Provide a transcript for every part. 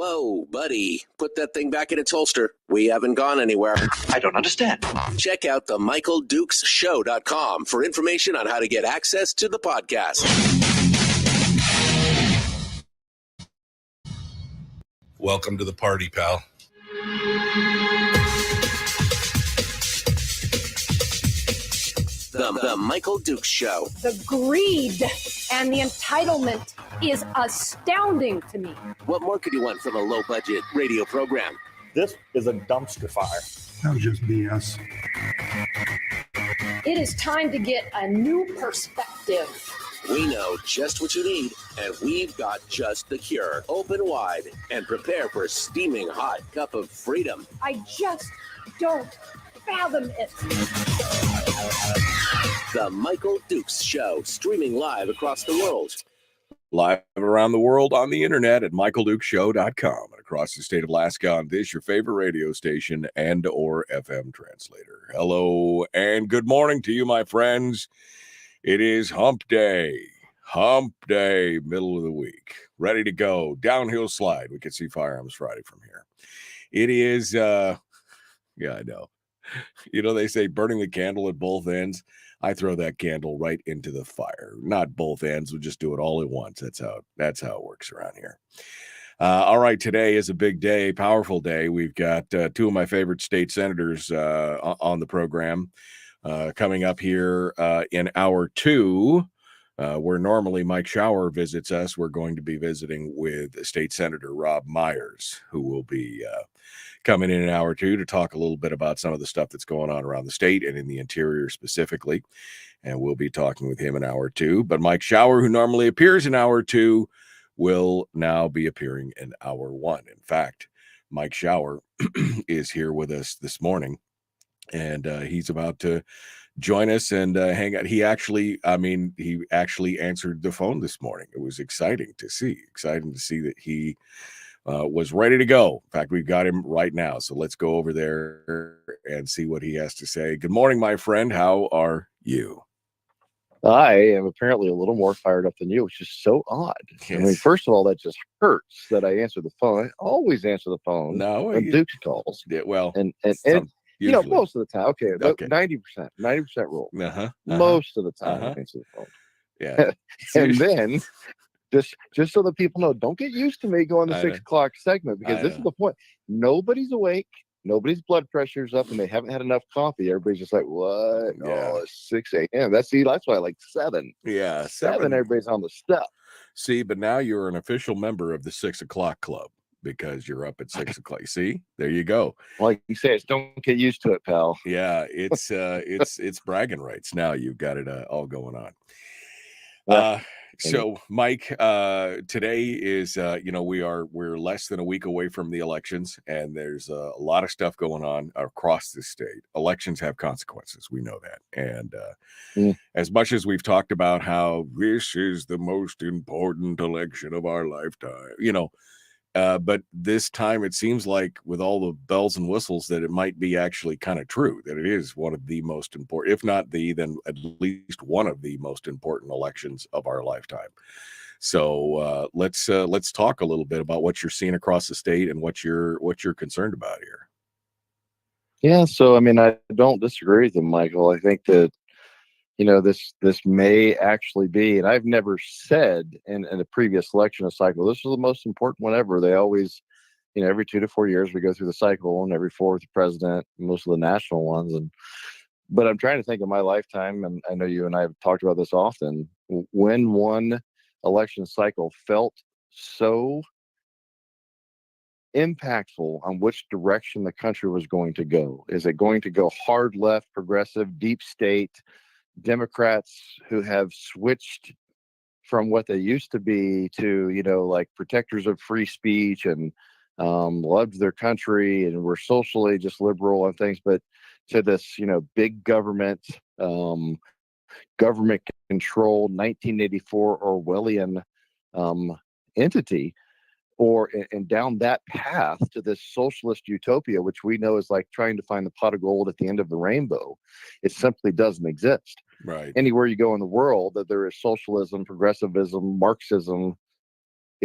Whoa, buddy. Put that thing back in its holster. We haven't gone anywhere. I don't understand. Check out the MichaelDukesShow.com for information on how to get access to the podcast. Welcome to the party, pal. The Michael Dukes Show. The greed and the entitlement is astounding to me. What more could you want from a low-budget radio program? This is a dumpster fire. That was just BS. It is time to get a new perspective. We know just what you need, and we've got just the cure. Open wide and prepare for a steaming hot cup of freedom. I just don't fathom it. The Michael Dukes Show, streaming live across the world. Live around the world on the internet at MichaelDukesShow.com and across the state of Alaska on this, your favorite radio station and or FM translator. Hello and good morning to you, my friends. It is hump day, middle of the week, ready to go. Downhill slide. We can see Firearms Friday from here. It is, yeah, I know. You know, they say burning the candle at both ends. I throw that candle right into the fire. Not both ends. We'll just do it all at once. That's how it works around here. All right. Today is a big day, powerful day. We've got two of my favorite state senators on the program coming up here in hour two. Where normally Mike Shower visits us, we're going to be visiting with State Senator Robb Myers, who will be coming in hour two to talk a little bit about some of the stuff that's going on around the state and in the interior specifically. And we'll be talking with him in hour two. But Mike Shower, who normally appears in hour two, will now be appearing in hour one. In fact, Mike Shower is here with us this morning, and he's about to join us and hang out. He actually answered the phone this morning. It was exciting to see that he was ready to go. In fact, we've got him right now. So let's go over there and see what he has to say. Good morning, my friend. How are you? I am apparently a little more fired up than you, which is so odd. Yes. I mean, first of all, that just hurts that I answer the phone. I always answer the phone when Dukes calls. Yeah, well, and you know, most of the time, okay. 90% rule. Most of the time, I answer the phone. Yeah. And then, just so that people know, don't get used to me going to 6 o'clock segment, because this is the point. Nobody's awake. Nobody's blood pressure's up, and they haven't had enough coffee. Everybody's just like, what? Yeah. Oh, it's 6 a.m. That's why I like 7. Yeah, 7. Everybody's on the step. See, but now you're an official member of the 6 o'clock club, because you're up at 6 o'clock. See, there you go. Like you say, it's don't get used to it, pal. Yeah, it's bragging rights now. You've got it all going on. So Mike, today is we're less than a week away from the elections, and there's a lot of stuff going on across the state. Elections have consequences. We know that. And as much as we've talked about how this is the most important election of our lifetime, but this time it seems like, with all the bells and whistles, that it might be actually kind of true, that it is one of the most important, if not then at least one of the most important elections of our lifetime. So let's talk a little bit about what you're seeing across the state and what you're concerned about here. Yeah, so I mean, I don't disagree with you, Michael. I think that this may actually be, and I've never said in a previous election cycle, this was the most important one ever. They always, every 2 to 4 years we go through the cycle, and every 4 with the president, most of the national ones. But I'm trying to think of my lifetime, and I know you and I have talked about this often, when one election cycle felt so impactful on which direction the country was going to go. Is it going to go hard left, progressive, deep state, Democrats who have switched from what they used to be to, like protectors of free speech and loved their country and were socially just liberal and things, but to this, big government, government controlled 1984 Orwellian entity, and down that path to this socialist utopia, which we know is like trying to find the pot of gold at the end of the rainbow. It simply doesn't exist. Right. Anywhere you go in the world that there is socialism, progressivism, Marxism,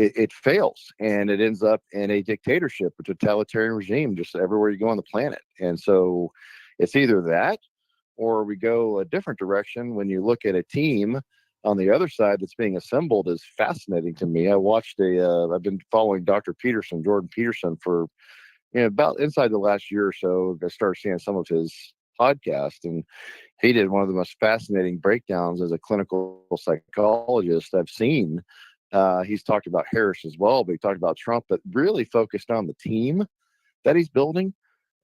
it fails, and it ends up in a dictatorship, a totalitarian regime, just everywhere you go on the planet. And so it's either that, or we go a different direction. When you look at a team on the other side that's being assembled is fascinating to me. I've been following Dr. Peterson, Jordan Peterson, for about inside the last year or so. I started seeing some of his podcast, and he did one of the most fascinating breakdowns as a clinical psychologist I've seen. He's talked about Harris as well, but he talked about Trump, but really focused on the team that he's building.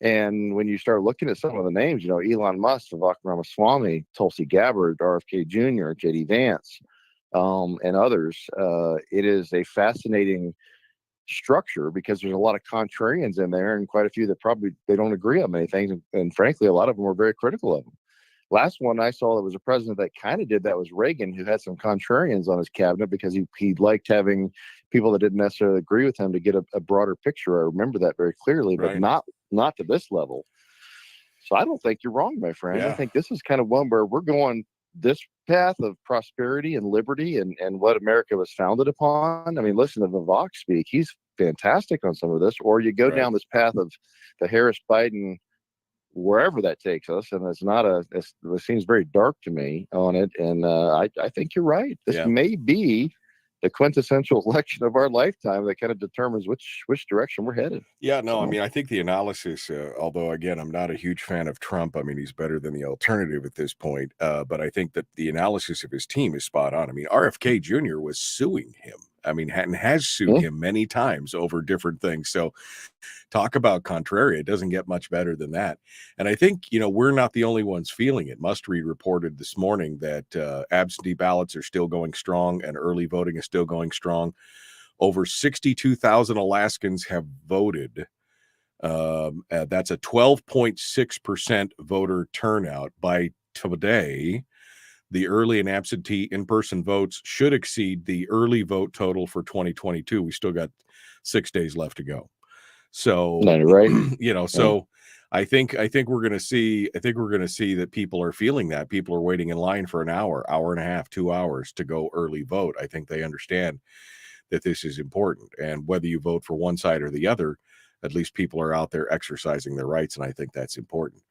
And when you start looking at some of the names, Elon Musk, Vivek Ramaswamy, Tulsi Gabbard, RFK Jr., JD Vance, and others, it is a fascinating structure because there's a lot of contrarians in there, and quite a few that probably they don't agree on many things. And frankly, a lot of them are very critical of them. Last one I saw that was a president that kind of did that was Reagan, who had some contrarians on his cabinet because he liked having people that didn't necessarily agree with him to get a broader picture. I remember that very clearly, but not to this level. So I don't think you're wrong, my friend. Yeah. I think this is kind of one where we're going this path of prosperity and liberty and what America was founded upon. I mean, listen to Vivek speak. He's fantastic on some of this. Or you go down this path of the Harris Biden, wherever that takes us, and it seems very dark to me on it. And I think you're right. This may be the quintessential election of our lifetime that kind of determines which direction we're headed. Yeah, no, I mean, I think the analysis, although again, I'm not a huge fan of Trump. I mean, he's better than the alternative at this point. But I think that the analysis of his team is spot on. I mean, RFK Jr. was suing him. I mean, and has sued him many times over different things. So talk about contrary. It doesn't get much better than that. And I think, we're not the only ones feeling it. Must Read reported this morning that absentee ballots are still going strong and early voting is still going strong. Over 62,000 Alaskans have voted. That's a 12.6% voter turnout. By today, the early and absentee in-person votes should exceed the early vote total for 2022. We still got 6 days left to go. So, right. So I think we're going to see that people are feeling that. People are waiting in line for an hour and a half, 2 hours to go early vote. I think they understand that this is important, and whether you vote for one side or the other, at least people are out there exercising their rights, and I think that's important.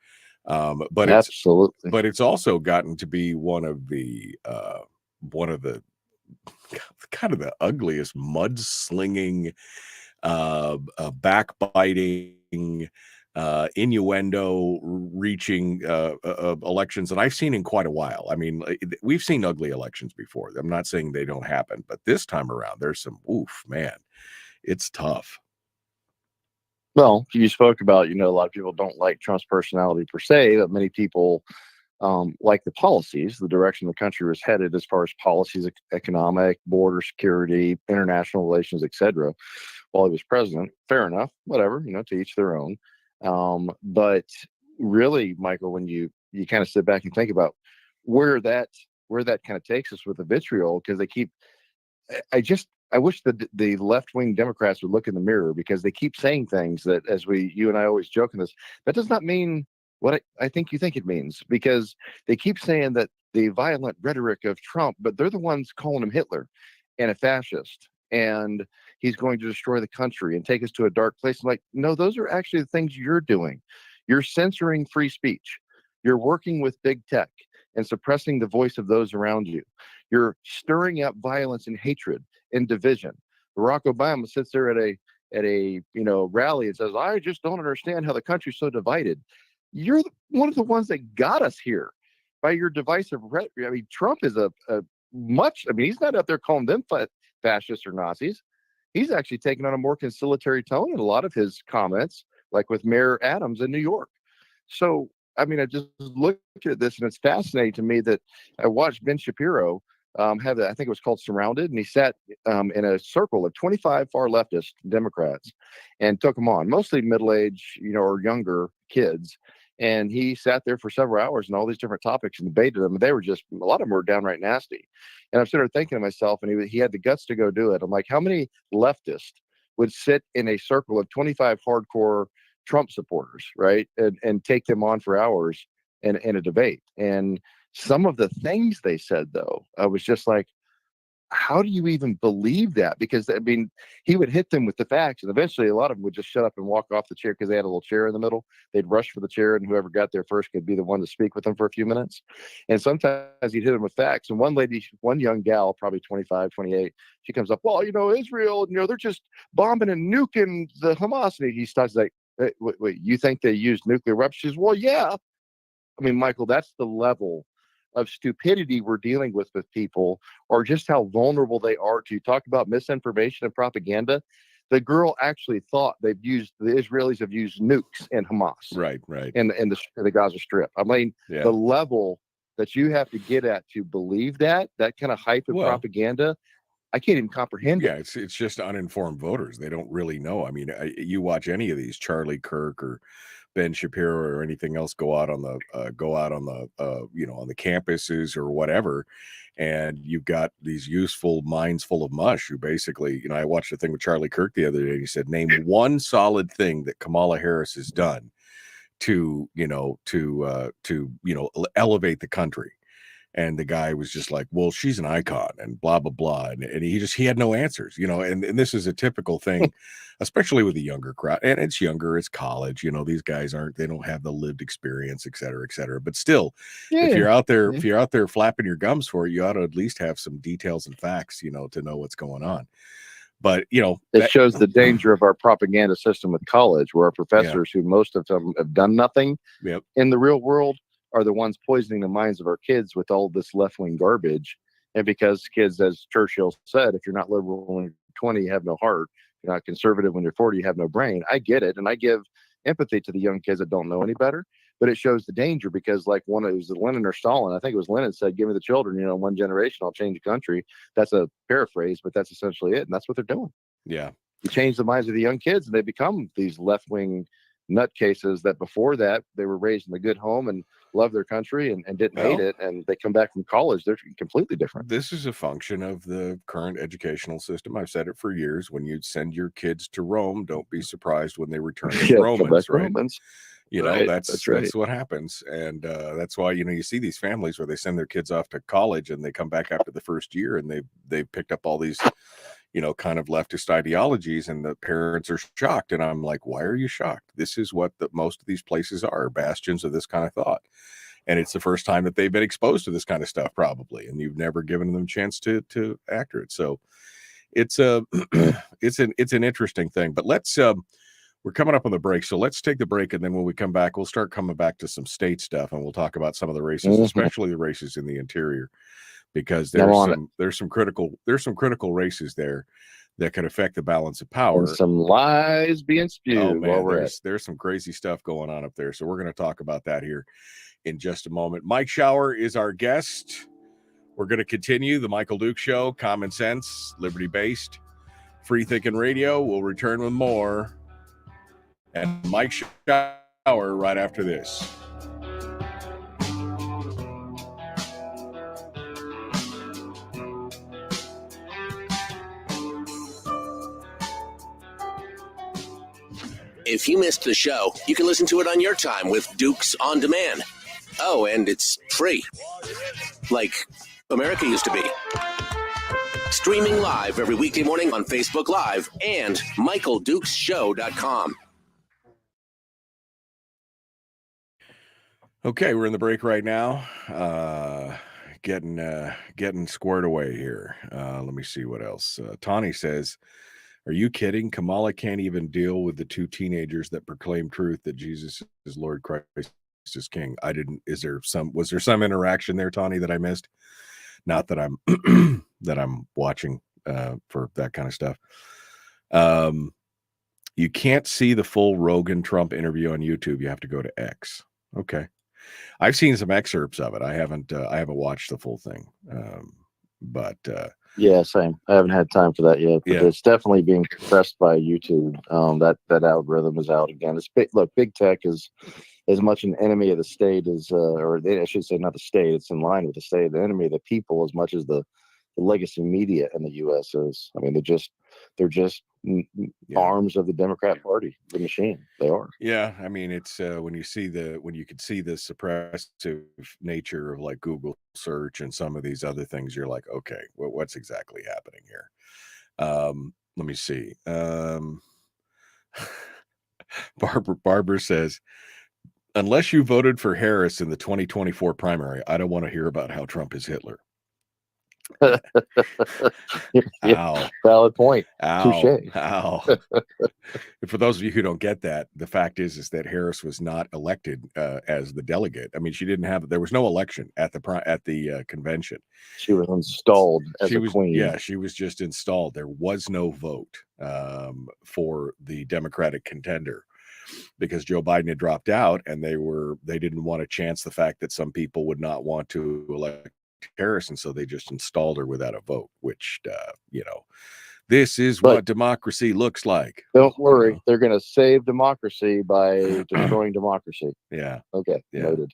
But absolutely, it's also gotten to be one of the kind of the ugliest mudslinging, backbiting, innuendo reaching elections that I've seen in quite a while. I mean, we've seen ugly elections before. I'm not saying they don't happen, but this time around, there's some man, it's tough. Well, you spoke about, a lot of people don't like Trump's personality per se, but many people like the policies, the direction the country was headed as far as policies, economic, border security, international relations, etc. While he was president. Fair enough, whatever, to each their own. But really, Michael, when you kind of sit back and think about where that kind of takes us with the vitriol, because they keep, I wish the left-wing Democrats would look in the mirror, because they keep saying things that, as you and I always joke in this, that does not mean what I think you think it means, because they keep saying that the violent rhetoric of Trump, but they're the ones calling him Hitler and a fascist, and he's going to destroy the country and take us to a dark place. I'm like, no, those are actually the things you're doing. You're censoring free speech. You're working with big tech and suppressing the voice of those around you. You're stirring up violence and hatred and division. Barack Obama sits there at a rally and says, I just don't understand how the country's so divided. You're one of the ones that got us here by your divisive rhetoric. I mean, Trump is he's not out there calling them fascists or Nazis. He's actually taken on a more conciliatory tone in a lot of his comments, like with Mayor Adams in New York. So, I mean, I just look at this, and it's fascinating to me that I watched Ben Shapiro have I think it was called Surrounded, and he sat in a circle of 25 far leftist Democrats and took them on, mostly middle-aged, or younger kids. And he sat there for several hours and all these different topics and debated them. And they were just, a lot of them were downright nasty. And I'm sitting there thinking to myself, and he had the guts to go do it. I'm like, how many leftists would sit in a circle of 25 hardcore Trump supporters, right? And take them on for hours in a debate. And some of the things they said, though, I was just like, how do you even believe that? Because I mean, he would hit them with the facts, and eventually a lot of them would just shut up and walk off the chair because they had a little chair in the middle. They'd rush for the chair, and whoever got there first could be the one to speak with them for a few minutes. And sometimes he'd hit them with facts. And one young gal, probably 25, 28, she comes up, well, Israel, they're just bombing and nuking the Hamas. And he starts like, wait, you think they used nuclear weapons? She says, well, yeah. I mean, Michael, that's the level of stupidity we're dealing with people, or just how vulnerable they are to talk about misinformation and propaganda. The girl actually thought the Israelis have used nukes in Hamas. Right. In the Gaza Strip. I mean, the level that you have to get at to believe that kind of hype and propaganda, I can't even comprehend it. It's just uninformed voters. They don't really know. I mean, you watch any of these, Charlie Kirk or Ben Shapiro or anything else go out on the on the campuses or whatever, and you've got these useful minds full of mush who basically, I watched a thing with Charlie Kirk the other day. He said, name one solid thing that Kamala Harris has done to elevate the country. And the guy was just like, well, she's an icon and blah, blah, blah. And he had no answers, and this is a typical thing, especially with the younger crowd. And it's younger, it's college, these guys they don't have the lived experience, et cetera, et cetera. But still, if you're out there flapping your gums for it, you ought to at least have some details and facts, to know what's going on. But, it shows the danger of our propaganda system with college, where our professors, who most of them have done nothing in the real world, are the ones poisoning the minds of our kids with all this left-wing garbage. And because kids, as Churchill said, if you're not liberal when you're 20, you have no heart. If you're not conservative when you're 40, you have no brain. I get it. And I give empathy to the young kids that don't know any better. But it shows the danger, because like it was Lenin or Stalin. I think it was Lenin said, give me the children, one generation, I'll change the country. That's a paraphrase, but that's essentially it. And that's what they're doing. Yeah. You change the minds of the young kids, and they become these left-wing nutcases that before that they were raised in a good home and loved their country and didn't hate it, and they come back from college, they're completely different. This is a function of the current educational system. I've said it for years. When you send your kids to Rome, don't be surprised when they return as Romans, right? Romans. That's what happens. And that's why you see these families where they send their kids off to college and they come back after the first year and they've picked up all these kind of leftist ideologies, and the parents are shocked. And I'm like, why are you shocked? This is what most of these places are, bastions of this kind of thought. And it's the first time that they've been exposed to this kind of stuff, probably, and you've never given them a chance to act it. So it's it's an interesting thing. But let's we're coming up on the break, so let's take the break, and then when we come back, we'll start coming back to some state stuff, and we'll talk about some of the races, especially the races in the interior, because there's some critical races there that could affect the balance of power. And some lies being spewed. Oh man, there's some crazy stuff going on up there. So we're going to talk about that here in just a moment. Mike Shower is our guest. We're going to continue the Michael Duke Show, common sense, liberty-based, free thinking radio. We'll return with more. And Mike Shower right after this. If you missed the show, you can listen to it on your time with Dukes On Demand. Oh, and it's free. Like America used to be. Streaming live every weekday morning on Facebook Live and MichaelDukesShow.com. Okay, we're in the break right now. Getting squared away here. Let me see what else. Tawny says, are you kidding? Kamala can't even deal with the two teenagers that proclaim truth that Jesus is Lord, Christ is King. Was there some interaction there, Tawny, that I missed? Not that I'm that I'm watching for that kind of stuff. You can't see the full Rogan Trump interview on YouTube. You have to go to X. Okay. I've seen some excerpts of it. I haven't watched the full thing. But yeah, same. I haven't had time for that yet. But it's definitely being compressed by YouTube. That algorithm is out again. It's big. Look, big tech is as much an enemy of the state as, or I should say, not the state. It's in line with the state. The enemy of the people as much as the legacy media in the U.S. is. I mean, they're just arms of the Democrat Party, the machine. They are. Yeah, I mean, it's when you could see the suppressive nature of like Google search and some of these other things, you're like, okay, what's exactly happening here? Let me see. Barbara says, unless you voted for Harris in the 2024 primary, I don't want to hear about how Trump is Hitler. Ow. Valid point. Ow. Touche. Ow. For those of you who don't get that, the fact is that Harris was not elected as the delegate. I mean, there was no election at the convention. She was installed as a queen. Yeah, she was just installed. There was no vote for the Democratic contender because Joe Biden had dropped out, and they didn't want to chance the fact that some people would not want to elect Harris, and so they just installed her without a vote, which this is what democracy looks like. Don't worry, they're going to save democracy by destroying democracy. Yeah. Okay. Yeah. Noted.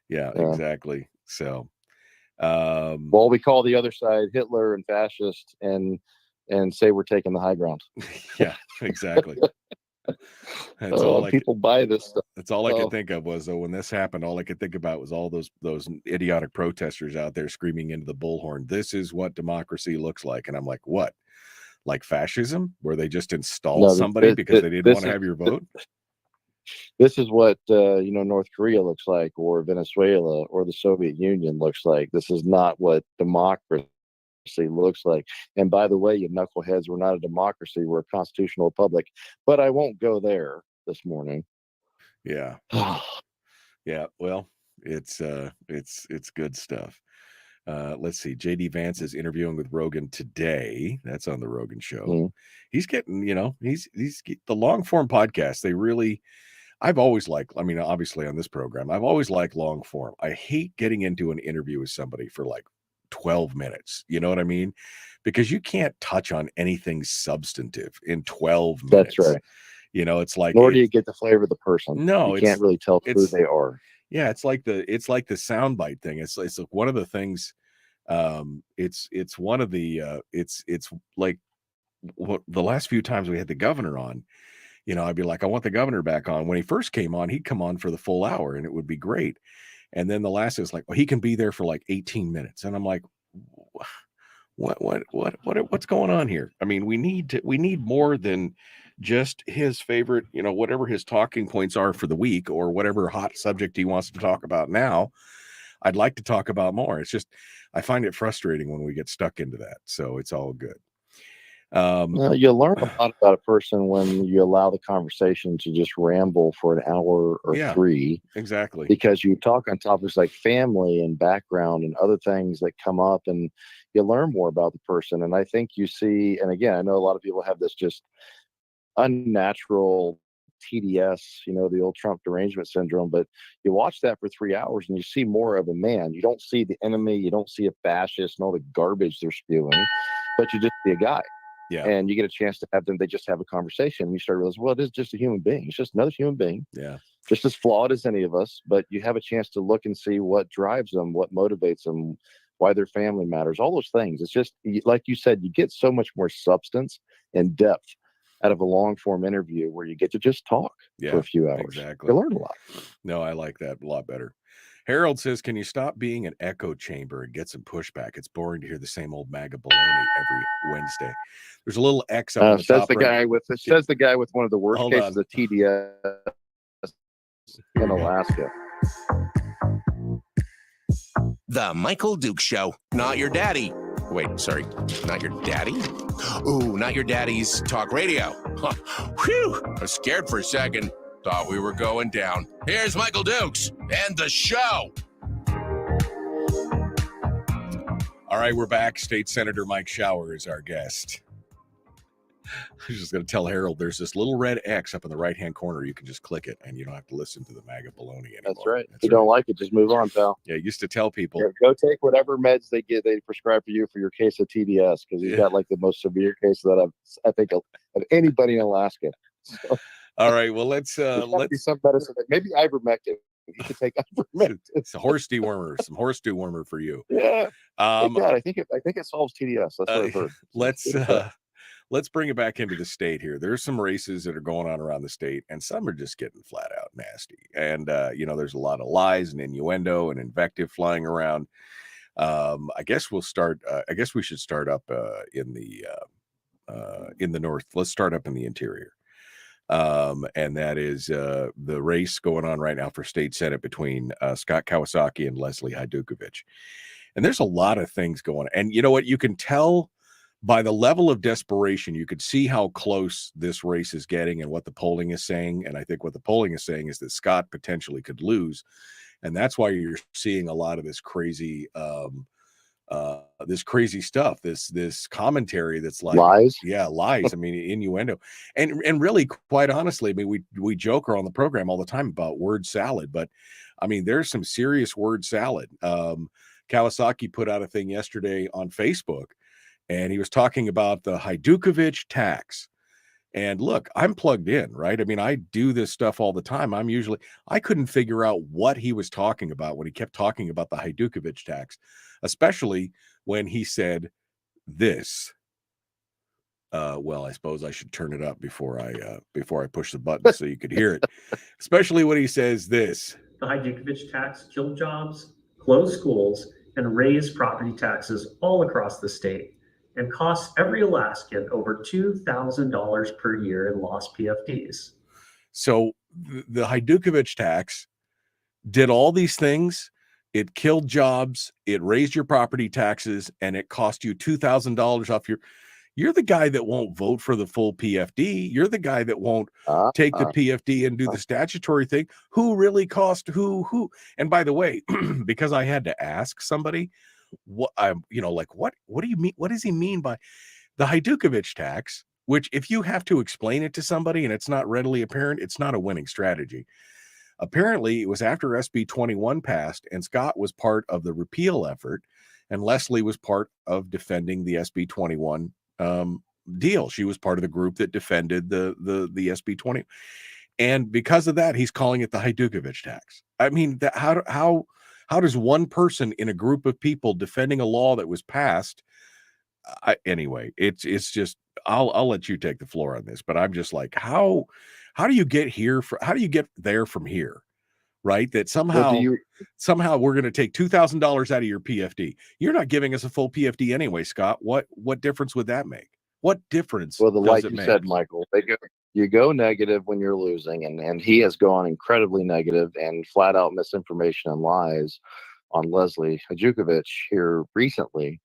Yeah, exactly. So well, we call the other side Hitler and fascist and say we're taking the high ground. Yeah, exactly. That's all people buy this stuff. That's all I could think of was, though, when this happened, all I could think about was all those idiotic protesters out there screaming into the bullhorn, this is what democracy looks like. And I'm like, what? Like fascism, where they just install somebody because they didn't want to have your vote? This is what North Korea looks like, or Venezuela, or the Soviet Union looks like. This is not what democracy looks like. And by the way, you knuckleheads, we're not a democracy, we're a constitutional republic. But I won't go there this morning. Yeah. Yeah, well, it's good stuff. Let's see. JD Vance is interviewing with Rogan today. That's on the Rogan show. He's getting, he's the long form podcast. I've always liked, obviously on this program, I've always liked long form. I hate getting into an interview with somebody for like 12 minutes. You know what I mean? Because you can't touch on anything substantive in 12 minutes. That's right. It's like, nor do you get the flavor of the person. No, you can't really tell who they are. Yeah, it's like the soundbite thing. It's like one of the things. It's one of the it's like the last few times we had the governor on. I'd be like, I want the governor back on. When he first came on, he'd come on for the full hour, and it would be great. And then the last is like, well, he can be there for like 18 minutes, and I'm like, what's going on here? I mean, we need more than just his favorite, whatever his talking points are for the week, or whatever hot subject he wants to talk about now. I'd like to talk about more. It's just, I find it frustrating when we get stuck into that. So it's all good. You learn a lot about a person when you allow the conversation to just ramble for an hour or three. Exactly. Because you talk on topics like family and background and other things that come up, and you learn more about the person. And I think you see, and again, I know a lot of people have this just unnatural TDS, the old Trump derangement syndrome, but you watch that for 3 hours and you see more of a man. You don't see the enemy, you don't see a fascist and all the garbage they're spewing, but you just see a guy. Yeah. And you get a chance to have them, they just have a conversation, and you start realizing, well, it is just a human being. It's just another human being. Yeah. Just as flawed as any of us, but you have a chance to look and see what drives them, what motivates them, why their family matters, all those things. It's just, like you said, you get so much more substance and depth out of a long form interview where you get to just talk for a few hours. Exactly. You learn a lot. No, I like that a lot better. Harold says, can you stop being an echo chamber and get some pushback? It's boring to hear the same old MAGA baloney every Wednesday. There's a little X up on the says top the right. Says the guy with one of the worst cases of TDS in Alaska. The Michael Duke Show. Not your daddy. Wait, sorry. Not your daddy? Ooh, not your daddy's talk radio. Whew. I was scared for a second. Thought we were going down. Here's Michael Dukes and the show. All right, we're back. State Senator Mike Shower is our guest. I was just going to tell Harold, there's this little red X up in the right-hand corner. You can just click it, and you don't have to listen to the MAGA baloney anymore. That's right. If you don't like it, just move on, pal. Yeah, I used to tell people. Yeah, go take whatever meds they prescribe for you for your case of TDS, because he's got like the most severe case that I think of anybody in Alaska. So, all right, well, let's be some medicine, maybe ivermectin. You should take ivermectin. It's a horse dewormer, some horse dewormer for you. Yeah. God, I think it solves TDS. That's what I've heard. Let's bring it back into the state here. There's some races that are going on around the state, and some are just getting flat out nasty. And there's a lot of lies and innuendo and invective flying around. I guess we should start up in the north. Let's start up in the interior. And that is the race going on right now for state senate between Scott Kawasaki and Leslie Hajdukowicz. And there's a lot of things going on. And you know what? You can tell by the level of desperation, you could see how close this race is getting and what the polling is saying. And I think what the polling is saying is that Scott potentially could lose. And that's why you're seeing a lot of this crazy stuff, this commentary that's like lies. Yeah, lies. I mean, innuendo. And really, quite honestly, I mean, we joke around the program all the time about word salad, but I mean, there's some serious word salad. Kawasaki put out a thing yesterday on Facebook, and he was talking about the Hajdukowicz tax. And look, I'm plugged in, right? I mean, I do this stuff all the time. I couldn't figure out what he was talking about when he kept talking about the Hajdukowicz tax, especially when he said this. Well, I suppose I should turn it up before I push the button so you could hear it, especially when he says this. The Hajdukowicz tax killed jobs, closed schools, and raised property taxes all across the state, and costs every Alaskan over $2,000 per year in lost PFDs. So the Hajdukowicz tax did all these things. It killed jobs, it raised your property taxes, and it cost you $2,000 off you're the guy that won't vote for the full PFD. You're the guy that won't take the PFD and do the statutory thing. Who really cost who? And by the way, because I had to ask somebody, what do you mean? What does he mean by the Hajdukowicz tax? Which, if you have to explain it to somebody and it's not readily apparent, it's not a winning strategy. Apparently, it was after SB 21 passed, and Scott was part of the repeal effort, and Leslie was part of defending the SB 21 deal. She was part of the group that defended the SB 20, and because of that, he's calling it the Hajdukowicz tax. I mean, how does one person in a group of people defending a law that was passed? Anyway, it's just I'll let you take the floor on this, but I'm just like, how do you get here? How do you get there from here? Right? That somehow we're going to take $2,000 out of your PFD. You're not giving us a full PFD anyway, Scott. What difference would that make? What difference? Well, like you said, Michael, you go negative when you're losing, and he has gone incredibly negative and flat out misinformation and lies on Leslie Hajdukowicz here recently.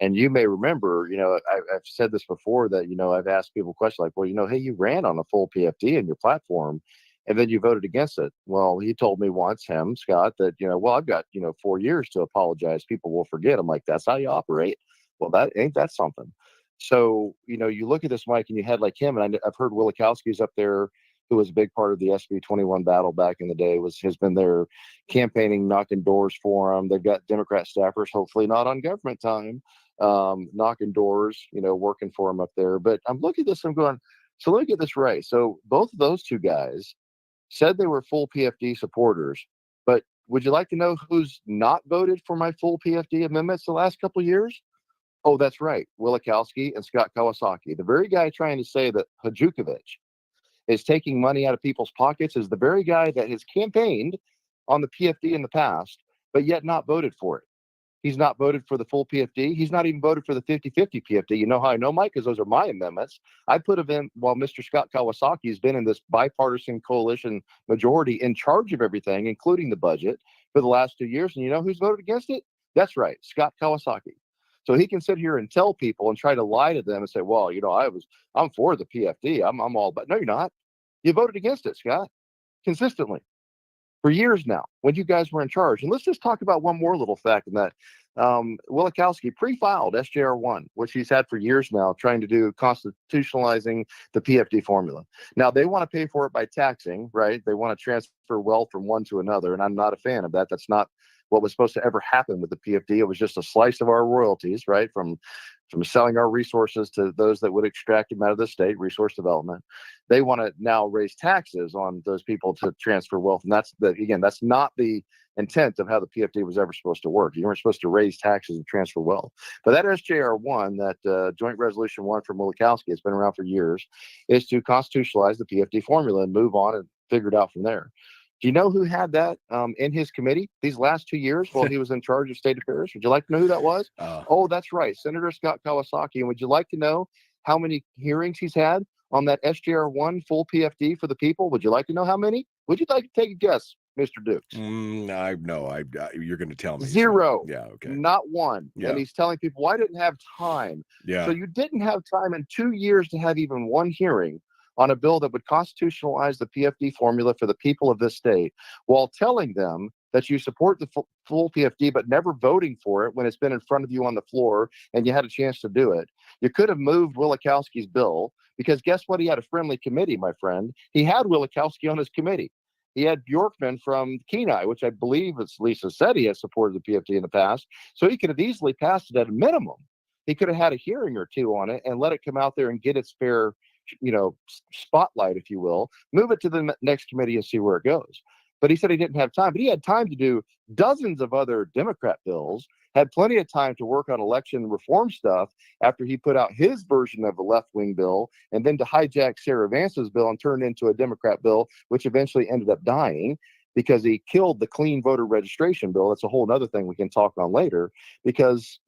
And you may remember, I've said this before that, I've asked people questions like, well, hey, you ran on a full PFD in your platform, and then you voted against it. Well, he told me once, Scott, that, I've got, 4 years to apologize. People will forget. I'm like, that's how you operate. Well, that something. So, you look at this, Mike, and you had like him, and I've heard Wilikowski's up there, who was a big part of the SB 21 battle back in the day, has been there campaigning, knocking doors for him. They've got Democrat staffers, hopefully not on government time, knocking doors, working for him up there. But I'm looking at this, I'm going, so let me get this right. So both of those two guys said they were full PFD supporters, but would you like to know who's not voted for my full PFD amendments the last couple of years? Oh, that's right. Wilikowski and Scott Kawasaki. The very guy trying to say that Hajdukowicz is taking money out of people's pockets is the very guy that has campaigned on the PFD in the past, but yet not voted for it. He's not voted for the full PFD. He's not even voted for the 50-50 PFD. You know how I know, Mike? Because those are my amendments. I put them in while Mr. Scott Kawasaki has been in this bipartisan coalition majority in charge of everything, including the budget, for the last 2 years. And you know who's voted against it? That's right, Scott Kawasaki. So he can sit here and tell people and try to lie to them and say, well, I'm for the PFD. I'm all about. No, you're not. You voted against it, Scott, consistently for years now when you guys were in charge. And let's just talk about one more little fact in that Wilikowski pre-filed SJR1, which he's had for years now, trying to do constitutionalizing the PFD formula. Now they want to pay for it by taxing, right? They want to transfer wealth from one to another. And I'm not a fan of that. That's not what was supposed to ever happen with the PFD. It was just a slice of our royalties, right? From selling our resources to those that would extract them out of the state, resource development. They want to now raise taxes on those people to transfer wealth. And that's not the intent of how the PFD was ever supposed to work. You weren't supposed to raise taxes and transfer wealth. But that SJR 1, that Joint Resolution 1 from Milikowski, it's been around for years, is to constitutionalize the PFD formula and move on and figure it out from there. Do you know who had that in his committee these last 2 years while he was in charge of state affairs? Would you like to know who that was? Oh, that's right, Senator Scott Kawasaki. And would you like to know how many hearings he's had on that SJR 1 full PFD for the people? Would you like to know how many? Would you like to take a guess, Mr. Dukes? You're going to tell me. 0. So. Yeah, okay. Not one. Yeah. And he's telling people, well, I didn't have time. Yeah. So you didn't have time in 2 years to have even one hearing on a bill that would constitutionalize the PFD formula for the people of this state, while telling them that you support the full PFD, but never voting for it when it's been in front of you on the floor and you had a chance to do it. You could have moved Wielechowski's bill, because guess what? He had a friendly committee, my friend. He had Wielechowski on his committee. He had Bjorkman from Kenai, which I believe, as Lisa said, he has supported the PFD in the past. So he could have easily passed it at a minimum. He could have had a hearing or two on it and let it come out there and get its fair spotlight, if you will, move it to the next committee and see where it goes. But he said he didn't have time, but he had time to do dozens of other Democrat bills, had plenty of time to work on election reform stuff after he put out his version of the left-wing bill, and then to hijack Sarah Vance's bill and turn it into a Democrat bill, which eventually ended up dying because he killed the clean voter registration bill. That's a whole other thing we can talk on later, because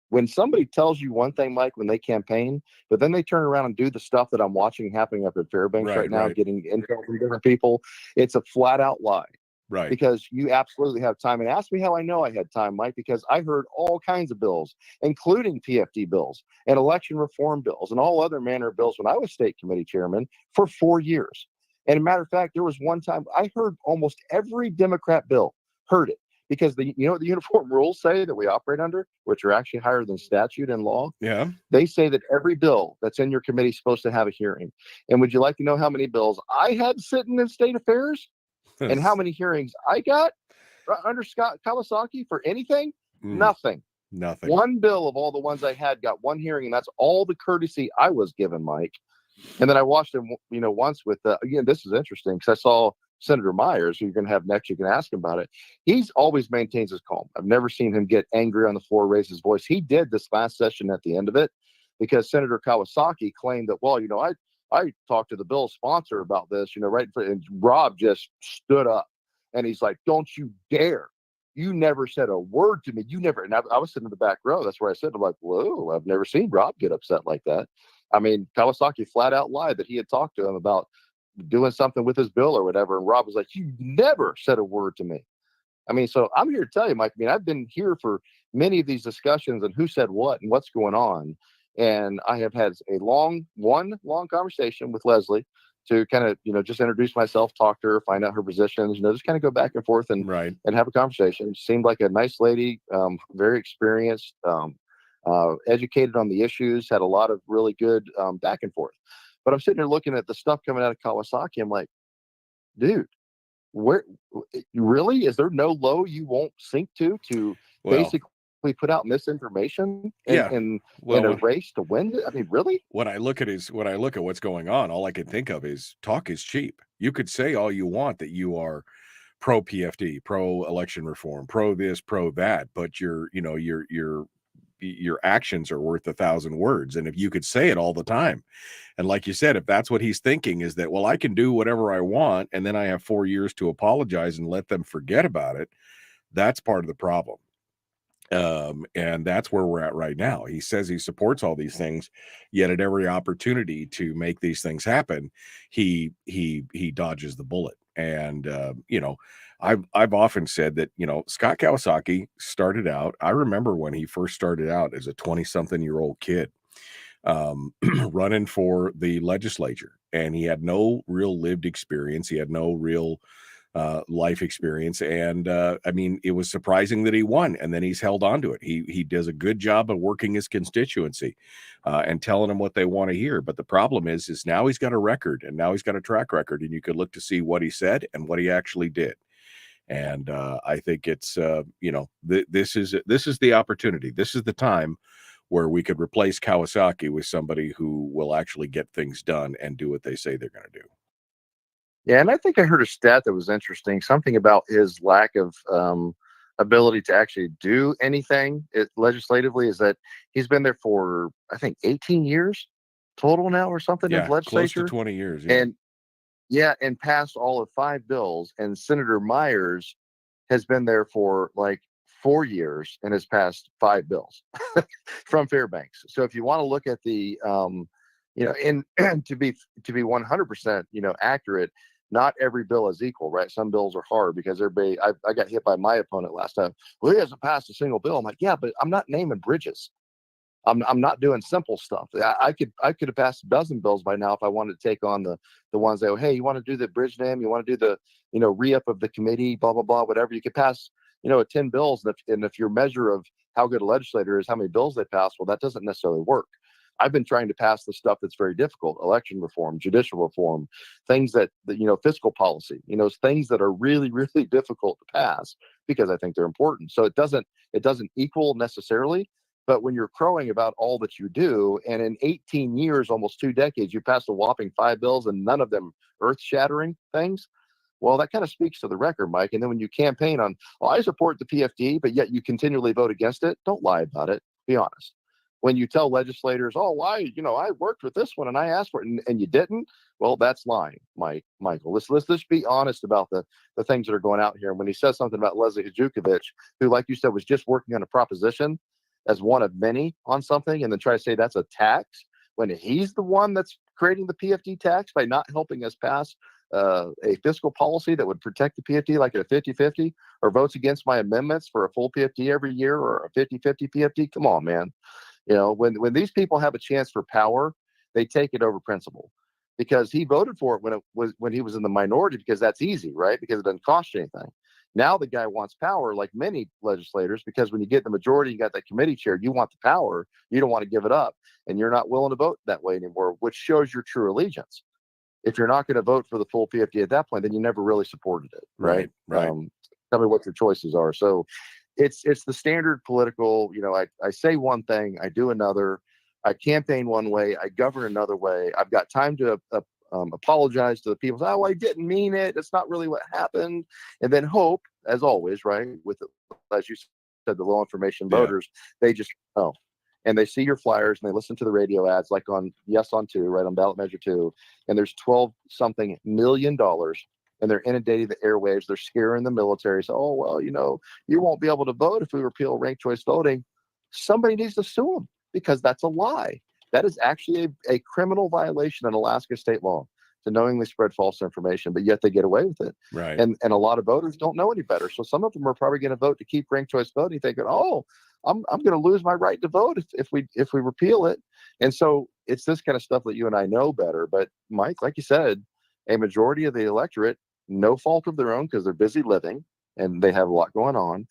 when somebody tells you one thing, Mike, when they campaign, but then they turn around and do the stuff that I'm watching happening up at Fairbanks right now, getting intel from different people, it's a flat out lie. Right. Because you absolutely have time. And ask me how I know I had time, Mike, because I heard all kinds of bills, including PFD bills and election reform bills and all other manner of bills when I was state committee chairman for 4 years. And a matter of fact, there was one time I heard almost every Democrat bill, heard it. Because the uniform rules say that we operate under, which are actually higher than statute and law. Yeah. They say that every bill that's in your committee is supposed to have a hearing. And would you like to know how many bills I had sitting in state affairs and how many hearings I got under Scott Kawasaki for anything? Nothing. One bill of all the ones I had got one hearing, and that's all the courtesy I was given, Mike. And then I watched him, once with again, this is interesting because I saw Senator Myers, who you're going to have next. You can ask him about it. He's always maintains his calm. I've never seen him get angry on the floor, raise his voice. He did this last session at the end of it because Senator Kawasaki claimed that, well, I talked to the bill sponsor about this, and Rob just stood up and he's like, don't you dare. You never said a word to me. You never. And I was sitting in the back row. That's where I said, I'm like, whoa, I've never seen Rob get upset like that. I mean, Kawasaki flat out lied that he had talked to him about doing something with his bill or whatever. And Rob was like, you never said a word to me. I mean, so I'm here to tell you, Mike, I've been here for many of these discussions and who said what and what's going on. And I have had one long conversation with Leslie to kind of, just introduce myself, talk to her, find out her positions, just kind of go back and forth and have a conversation. She seemed like a nice lady, very experienced, educated on the issues, had a lot of really good back and forth. But I'm sitting here looking at the stuff coming out of Kawasaki. I'm like, dude, where really is there no low you won't sink to basically put out misinformation and a race to win it? I mean, really? When I look at what's going on, all I can think of is talk is cheap. You could say all you want that you are pro PFD, pro election reform, pro this, pro that, but your actions are worth 1,000 words. And if you could say it all the time, and like you said, if that's what he's thinking is that, well, I can do whatever I want, and then I have 4 years to apologize and let them forget about it, that's part of the problem. And that's where we're at right now. He says he supports all these things, yet at every opportunity to make these things happen, he dodges the bullet. And I've often said that, Scott Kawasaki started out, I remember when he first started out as a 20-something-year-old kid, running for the legislature, and he had no real lived experience. He had no real life experience. And it was surprising that he won, and then he's held on to it. He does a good job of working his constituency and telling them what they want to hear. But the problem is now he's got a record, and now he's got a track record, and you could look to see what he said and what he actually did. And I think it's, this is the opportunity. This is the time where we could replace Kawasaki with somebody who will actually get things done and do what they say they're going to do. Yeah, and I think I heard a stat that was interesting, something about his lack of ability to actually do anything legislatively, is that he's been there for, I think, 18 years total now or something in the legislature. Close to 20 years. Yeah. And passed all of 5 bills. And Senator Myers has been there for like 4 years and has passed 5 bills from Fairbanks. So if you want to look at the, and to be 100%, accurate, not every bill is equal, right? Some bills are hard because I got hit by my opponent last time. Well, he hasn't passed a single bill. I'm like, yeah, but I'm not naming bridges. I'm not doing simple stuff. I could have passed a dozen bills by now if I wanted to take on the ones that, hey, you want to do the bridge dam, you want to do the re-up of the committee, blah blah blah, whatever. You could pass 10 bills, and if your measure of how good a legislator is how many bills they pass, well, that doesn't necessarily work. I've been trying to pass the stuff that's very difficult: election reform, judicial reform, things that fiscal policy, things that are really really difficult to pass because I think they're important. So it doesn't equal necessarily. But when you're crowing about all that you do, and in 18 years, almost 2 decades, you passed a whopping 5 bills and none of them earth-shattering things, well, that kind of speaks to the record, Mike. And then when you campaign on, I support the PFD, but yet you continually vote against it, don't lie about it. Be honest. When you tell legislators, I worked with this one and I asked for it, and you didn't, well, that's lying, Michael. Let's be honest about the things that are going out here. And when he says something about Leslie Hajukovich, who, like you said, was just working on a proposition as one of many on something, and then try to say that's a tax when he's the one that's creating the PFD tax by not helping us pass a fiscal policy that would protect the PFD, like a 50-50, or votes against my amendments for a full PFD every year or a 50-50 PFD. Come on, man. When these people have a chance for power, they take it over principle, because he voted for it when he was in the minority, because that's easy, right? Because it doesn't cost you anything. Now the guy wants power, like many legislators, because when you get the majority, you got that committee chair, you want the power, you don't want to give it up, and you're not willing to vote that way anymore, which shows your true allegiance. If you're not going to vote for the full PFD at that point, then you never really supported it, right? Right. Tell me what your choices are. So it's the standard political, I say one thing, I do another, I campaign one way, I govern another way. I've got time to apologize to the people. Say, I didn't mean it. It's not really what happened. And then hope, as always, right? As you said, the low information voters, they just and they see your flyers and they listen to the radio ads, like on Yes on 2, right, on ballot measure 2, and there's $12-something million, and they're inundating the airwaves. They're scaring the military. So, you won't be able to vote if we repeal ranked choice voting. Somebody needs to sue them, because that's a lie. That is actually a criminal violation in Alaska state law, to knowingly spread false information, but yet they get away with it. Right. And a lot of voters don't know any better. So some of them are probably going to vote to keep ranked choice voting, thinking, I'm going to lose my right to vote if we repeal it. And so it's this kind of stuff that you and I know better. But Mike, like you said, a majority of the electorate, no fault of their own, because they're busy living and they have a lot going on,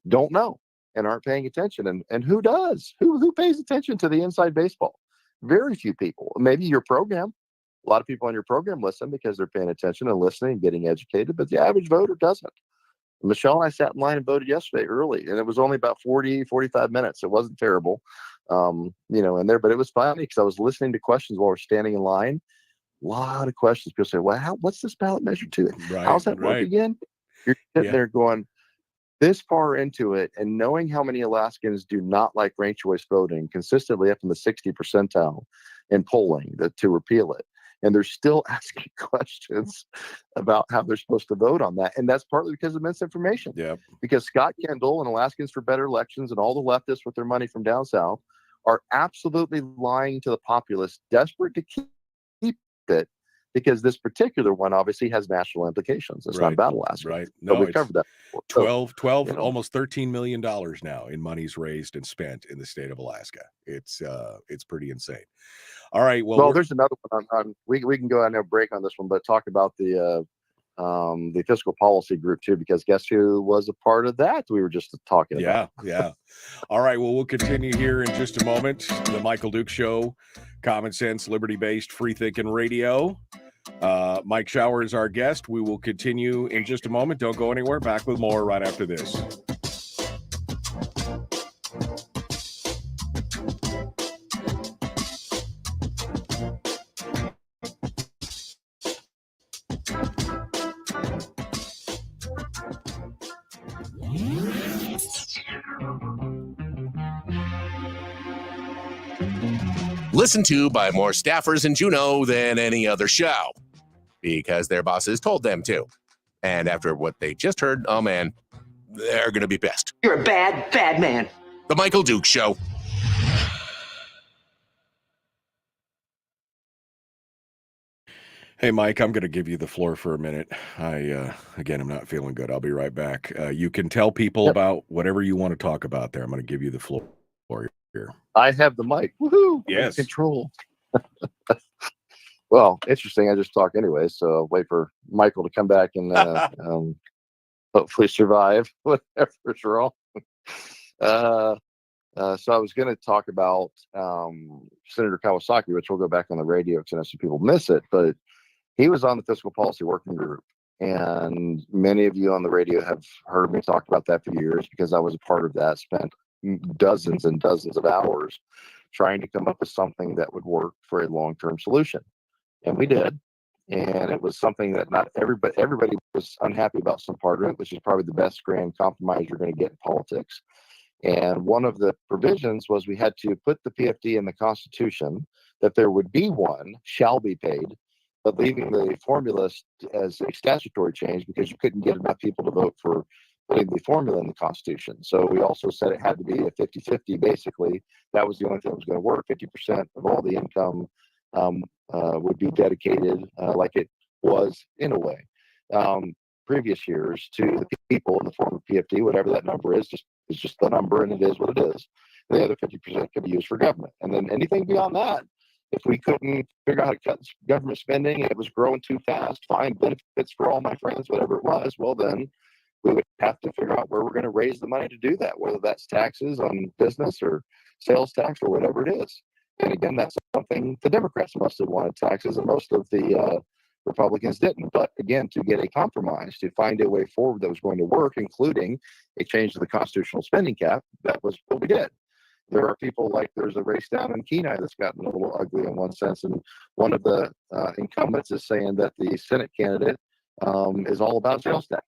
don't know and aren't paying attention. And who does? Who pays attention to the inside baseball? Very few people. Maybe your program. A lot of people on your program listen because they're paying attention and listening and getting educated, but the average voter doesn't. Michelle and I sat in line and voted yesterday early, and it was only about 45 minutes. It wasn't terrible, in there, but it was funny because I was listening to questions while we're standing in line. A lot of questions. People say, well, what's this ballot measure to? Right, how's that work again? You're sitting there going, this far into it, and knowing how many Alaskans do not like ranked choice voting, consistently up in the 60 percentile in polling to repeal it. And they're still asking questions about how they're supposed to vote on that. And that's partly because of misinformation. Yeah. Because Scott Kendall and Alaskans for Better Elections and all the leftists with their money from down south are absolutely lying to the populace, desperate to keep it, because this particular one obviously has national implications. It's not about Alaska. Right. No, we've covered that before. 12, almost $13 million now in monies raised and spent in the state of Alaska. It's pretty insane. All right. Well, there's another one on we can go on a break on this one, but talk about the fiscal policy group too, because guess who was a part of that? We were just talking about. Yeah. All right. Well, we'll continue here in just a moment. The Michael Duke Show, common sense, liberty-based, free-thinking radio. Mike Shower is our guest. We will continue in just a moment. Don't go anywhere. Back with more right after this. Listened to by more staffers in Juneau than any other show because their bosses told them to. And after what they just heard, oh man, they're going to be pissed. You're a bad, bad man. The Michael Duke Show. Hey, Mike, I'm going to give you the floor for a minute. Again, I'm not feeling good. I'll be right back. You can tell people about whatever you want to talk about there. I'm going to give you the floor here. I have the mic. Woohoo! Yes. Control. Well, interesting. I just talk anyway, so I'll wait for Michael to come back and hopefully survive whatever's wrong. So I was going to talk about Senator Kawasaki, which will go back on the radio because I know some people miss it, but he was on the fiscal policy working group. And many of you on the radio have heard me talk about that for years because I was a part of that, spent dozens and dozens of hours trying to come up with something that would work for a long-term solution. And we did. And it was something that not everybody was unhappy about some part of it, which is probably the best grand compromise you're going to get in politics. And one of the provisions was we had to put the PFD in the Constitution that there would be one shall be paid, but leaving the formula as a statutory change because you couldn't get enough people to vote for putting the formula in the Constitution. So we also said it had to be a 50-50 basically. That was the only thing that was going to work. 50% of all the income would be dedicated like it was in a way previous years to the people in the form of PFD, whatever that number is, it's just the number and it is what it is. The other 50% could be used for government. And then anything beyond that, if we couldn't figure out how to cut government spending and it was growing too fast, find benefits for all my friends, whatever it was, well then we would have to figure out where we're going to raise the money to do that, whether that's taxes on business or sales tax or whatever it is. And again, that's something the Democrats must have wanted taxes and most of the Republicans didn't. But again, to get a compromise, to find a way forward that was going to work, including a change to the constitutional spending cap, that was what we did. There are people like there's a race down in Kenai that's gotten a little ugly in one sense. And one of the incumbents is saying that the Senate candidate is all about sales tax.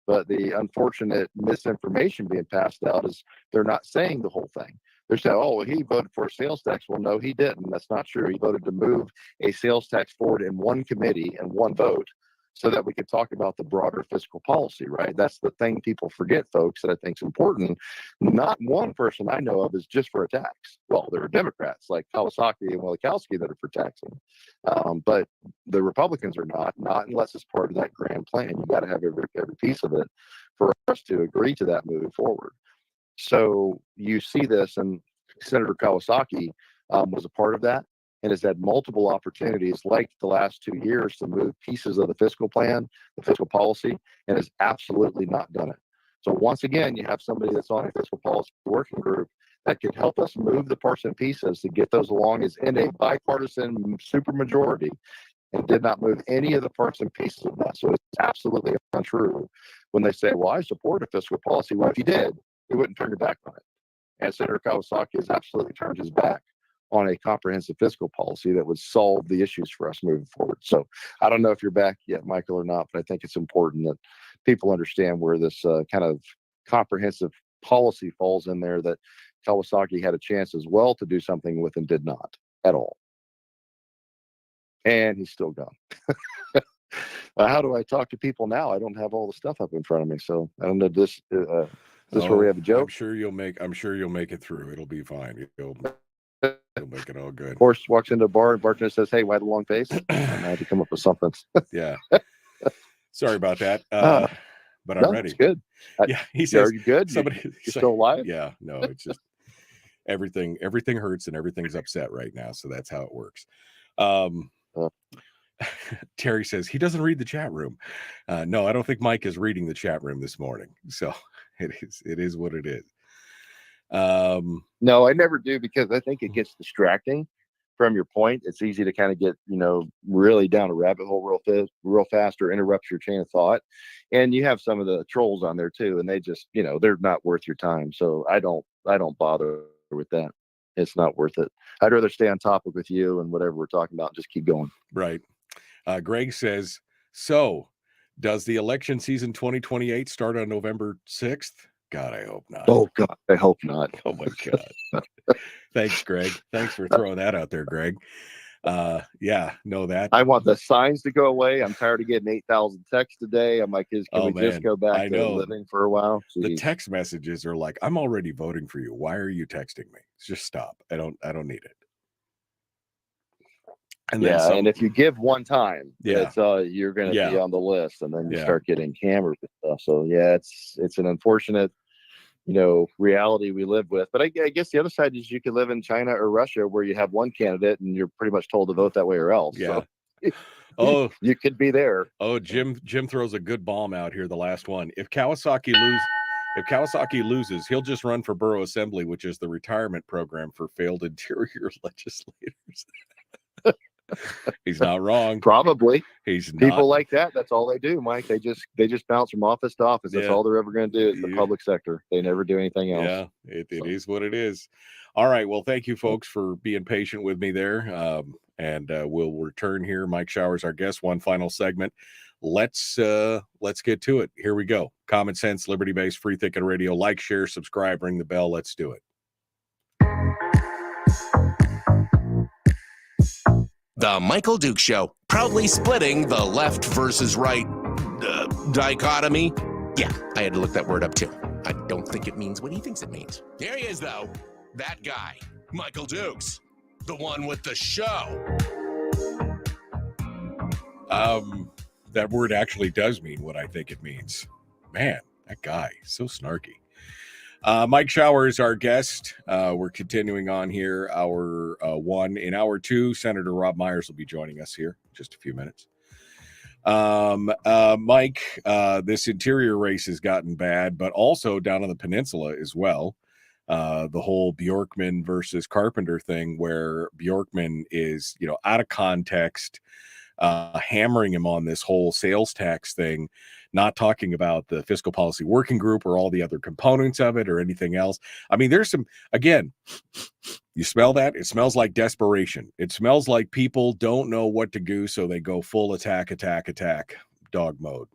But the unfortunate misinformation being passed out is they're not saying the whole thing. They're saying, oh, well, he voted for a sales tax. Well, no, he didn't. That's not true. He voted to move a sales tax forward in one committee and one vote so that we could talk about the broader fiscal policy, right? That's the thing people forget, folks, that I think is important. Not one person I know of is just for a tax. Well, there are Democrats like Kawasaki and Walikowski that are for taxing. But the Republicans are not unless it's part of that grand plan. You got to have every piece of it for us to agree to that moving forward. So you see this, and Senator Kawasaki was a part of that and has had multiple opportunities like the last 2 years to move pieces of the fiscal plan, the fiscal policy, and has absolutely not done it. So once again, you have somebody that's on a fiscal policy working group that could help us move the parts and pieces to get those along as in a bipartisan supermajority and did not move any of the parts and pieces of that. So it's absolutely untrue when they say, well, I support a fiscal policy. Well, if you did, you wouldn't turn your back on it. And Senator Kawasaki has absolutely turned his back on a comprehensive fiscal policy that would solve the issues for us moving forward. So I don't know if you're back yet, Michael, or not, but I think it's important that people understand where this kind of comprehensive policy falls in there that Kawasaki had a chance as well to do something with and did not at all. And he's still gone. How do I talk to people now? I don't have all the stuff up in front of me. So I don't know this. Is this where we have a joke? I'm sure you'll make it through. It'll be fine. You'll make it all good. Horse walks into a bar and bartender says, "Hey, why the long face?" I had to come up with something. Yeah. Sorry about that. But I'm ready. It's good. Yeah. He says, "Are you good? Somebody, you're still alive?" Yeah. No, it's just everything hurts and everything's upset right now. So that's how it works. Terry says he doesn't read the chat room. No, I don't think Mike is reading the chat room this morning. So it is what it is. No, I never do because I think it gets distracting. from your point, it's easy to kind of get, really down a rabbit hole real fast or interrupt your chain of thought. And you have some of the trolls on there too, and they just, they're not worth your time. So I don't bother with that. It's not worth it. I'd rather stay on topic with you and whatever we're talking about and just keep going. Right. Greg says, so does the election season 2028 start on November 6th? God, I hope not. Oh, God, I hope not. Oh, my God. Thanks, Greg. Thanks for throwing that out there, Greg. Know that. I want the signs to go away. I'm tired of getting 8,000 texts a day. I'm like, can we just go back to living for a while? Jeez. The text messages are like, I'm already voting for you. Why are you texting me? Just stop. I don't need it. And and if you give one time, it's you're going to be on the list, and then you start getting hammered and stuff. So it's an unfortunate, reality we live with. But I guess the other side is you could live in China or Russia where you have one candidate and you're pretty much told to vote that way or else. Yeah. So, you could be there. Oh, Jim throws a good bomb out here. The last one. If Kawasaki loses, he'll just run for borough assembly, which is the retirement program for failed interior legislators. He's not wrong. Probably. He's not. People like that. That's all they do, Mike. They just bounce from office to office. That's all they're ever going to do is the public sector. They never do anything else. Yeah, it is what it is. All right. Well, thank you, folks, for being patient with me there. And we'll return here. Mike Shower's our guest. One final segment. Let's get to it. Here we go. Common sense, liberty-based, free thinking radio. Like, share, subscribe, ring the bell. Let's do it. The Michael Duke Show, proudly splitting the left versus right dichotomy. Yeah, I had to look that word up too. I don't think it means what he thinks it means. Here he is, though. That guy, Michael Dukes, the one with the show. That word actually does mean what I think it means. Man, that guy, so snarky. Mike Shower is our guest. We're continuing on here. Hour one. In hour two, Senator Robb Myers will be joining us here in just a few minutes. Mike, this interior race has gotten bad, but also down on the peninsula as well. The whole Bjorkman versus Carpenter thing, where Bjorkman is, out of context, hammering him on this whole sales tax thing, not talking about the fiscal policy working group or all the other components of it or anything else. I mean, there's some, again, you smell that? It smells like desperation. It smells like people don't know what to do, so they go full attack, dog mode.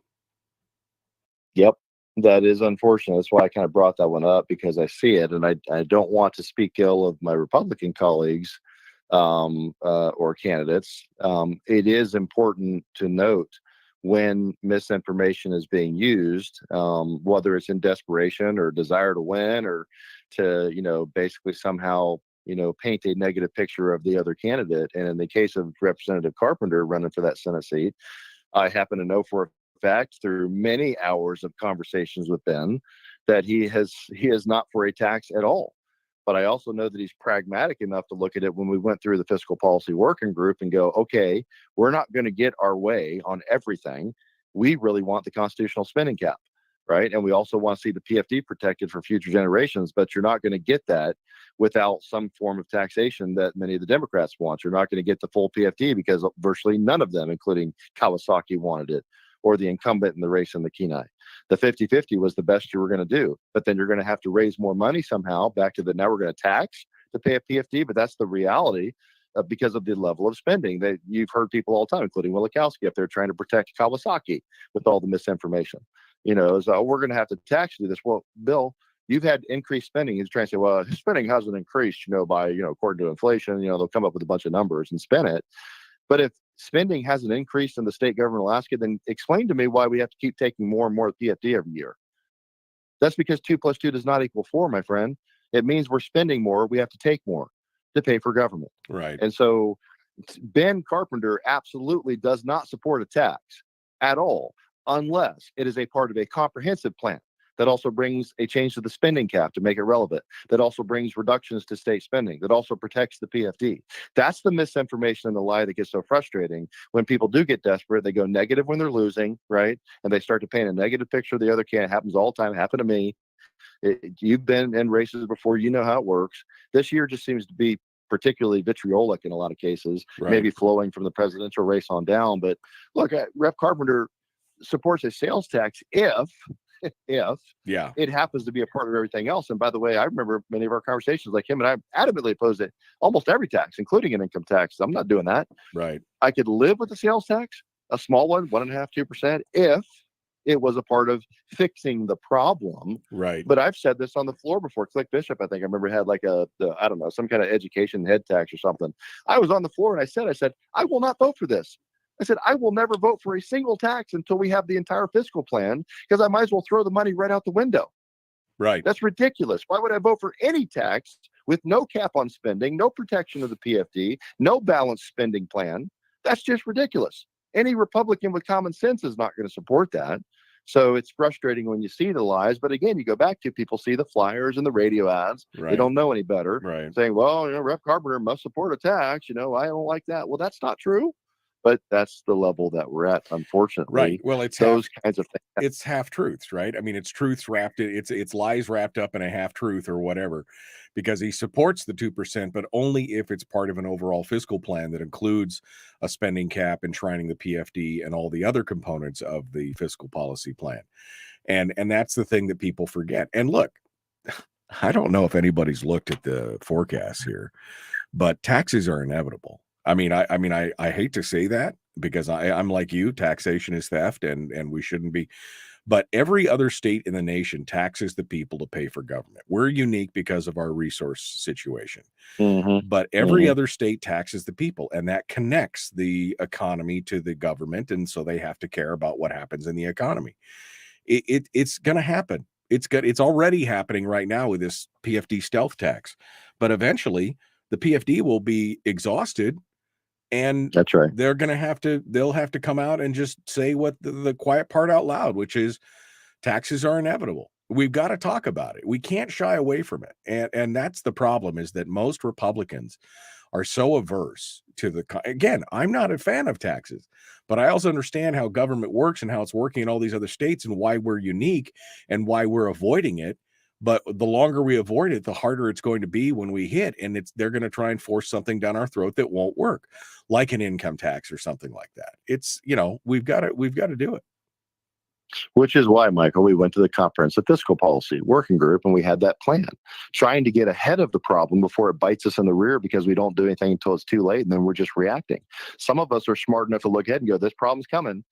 Yep. That is unfortunate. That's why I kind of brought that one up, because I see it, and I don't want to speak ill of my Republican colleagues or candidates. It is important to note when misinformation is being used, whether it's in desperation or desire to win or to, basically somehow, paint a negative picture of the other candidate. And in the case of Representative Carpenter running for that Senate seat, I happen to know for a fact through many hours of conversations with Ben that he is not for a tax at all. But I also know that he's pragmatic enough to look at it when we went through the fiscal policy working group and go, okay, we're not going to get our way on everything. We really want the constitutional spending cap, right? And we also want to see the PFD protected for future generations, but you're not going to get that without some form of taxation that many of the Democrats want. You're not going to get the full PFD because virtually none of them, including Kawasaki, wanted it, or the incumbent in the race in the Kenai. The 50-50 was the best you were going to do, but then you're going to have to raise more money somehow back to now we're going to tax to pay a PFD, but that's the reality because of the level of spending that you've heard people all the time, including Wielechowski, if they're trying to protect Kawasaki with all the misinformation, so we're going to have to tax you this. Well, Bill, you've had increased spending. He's trying to say, well, his spending hasn't increased, by, according to inflation, they'll come up with a bunch of numbers and spend it. But if spending hasn't increased in the state government of Alaska, then explain to me why we have to keep taking more and more PFD every year. That's because 2 + 2 does not equal 4, my friend. It means we're spending more. We have to take more to pay for government. Right. And so Ben Carpenter absolutely does not support a tax at all, unless it is a part of a comprehensive plan that also brings a change to the spending cap to make it relevant, that also brings reductions to state spending, that also protects the PFD. That's the misinformation and the lie that gets so frustrating when people do get desperate. They go negative when they're losing, right? And they start to paint a negative picture of the other candidate. It happens all the time. It happened to me. You've been in races before. You know how it works. This year just seems to be particularly vitriolic in a lot of cases, Right. maybe flowing from the presidential race on down. But look, Rep. Carpenter supports a sales tax if Yeah. it happens to be a part of everything else. And by the way, I remember many of our conversations, like him and I adamantly opposed it, almost every tax, including an income tax. I'm not doing that. Right. I could live with the sales tax, a small one, 1.5%, 2%, if it was a part of fixing the problem. Right. But I've said this on the floor before. Click Bishop, I think I remember, had like I don't know, some kind of education head tax or something. I was on the floor and I said, I will not vote for this. I said, I will never vote for a single tax until we have the entire fiscal plan, because I might as well throw the money right out the window. Right. That's ridiculous. Why would I vote for any tax with no cap on spending, no protection of the PFD, no balanced spending plan? That's just ridiculous. Any Republican with common sense is not going to support that. So it's frustrating when you see the lies. But again, you go back to people see the flyers and the radio ads. Right. They don't know any better. Right. Saying, well, Rep. Carpenter must support a tax. I don't like that. Well, that's not true. But that's the level that we're at, unfortunately. Right. Well, it's those kinds of things. It's half truths, right? I mean, it's truths wrapped in it's lies wrapped up in a half truth or whatever, because he supports the 2%, but only if it's part of an overall fiscal plan that includes a spending cap, enshrining the PFD, and all the other components of the fiscal policy plan. And that's the thing that people forget. And look, I don't know if anybody's looked at the forecast here, but taxes are inevitable. I mean, I hate to say that, because I'm like you, taxation is theft, and we shouldn't be. But every other state in the nation taxes the people to pay for government. We're unique because of our resource situation. Mm-hmm. But every other state taxes the people, and that connects the economy to the government, and so they have to care about what happens in the economy. It's going to happen. It's already happening right now with this PFD stealth tax. But eventually, the PFD will be exhausted. And that's right. They'll have to come out and just say what the quiet part out loud, which is taxes are inevitable. We've got to talk about it. We can't shy away from it. And that's the problem, is that most Republicans are so averse to again, I'm not a fan of taxes, but I also understand how government works and how it's working in all these other states and why we're unique and why we're avoiding it. But the longer we avoid it, the harder it's going to be when we hit, and they're going to try and force something down our throat that won't work, like an income tax or something like that. It's, we've got to do it. Which is why, Michael, we went to the Comprehensive Fiscal Policy Working Group, and we had that plan, trying to get ahead of the problem before it bites us in the rear, because we don't do anything until it's too late, and then we're just reacting. Some of us are smart enough to look ahead and go, this problem's coming.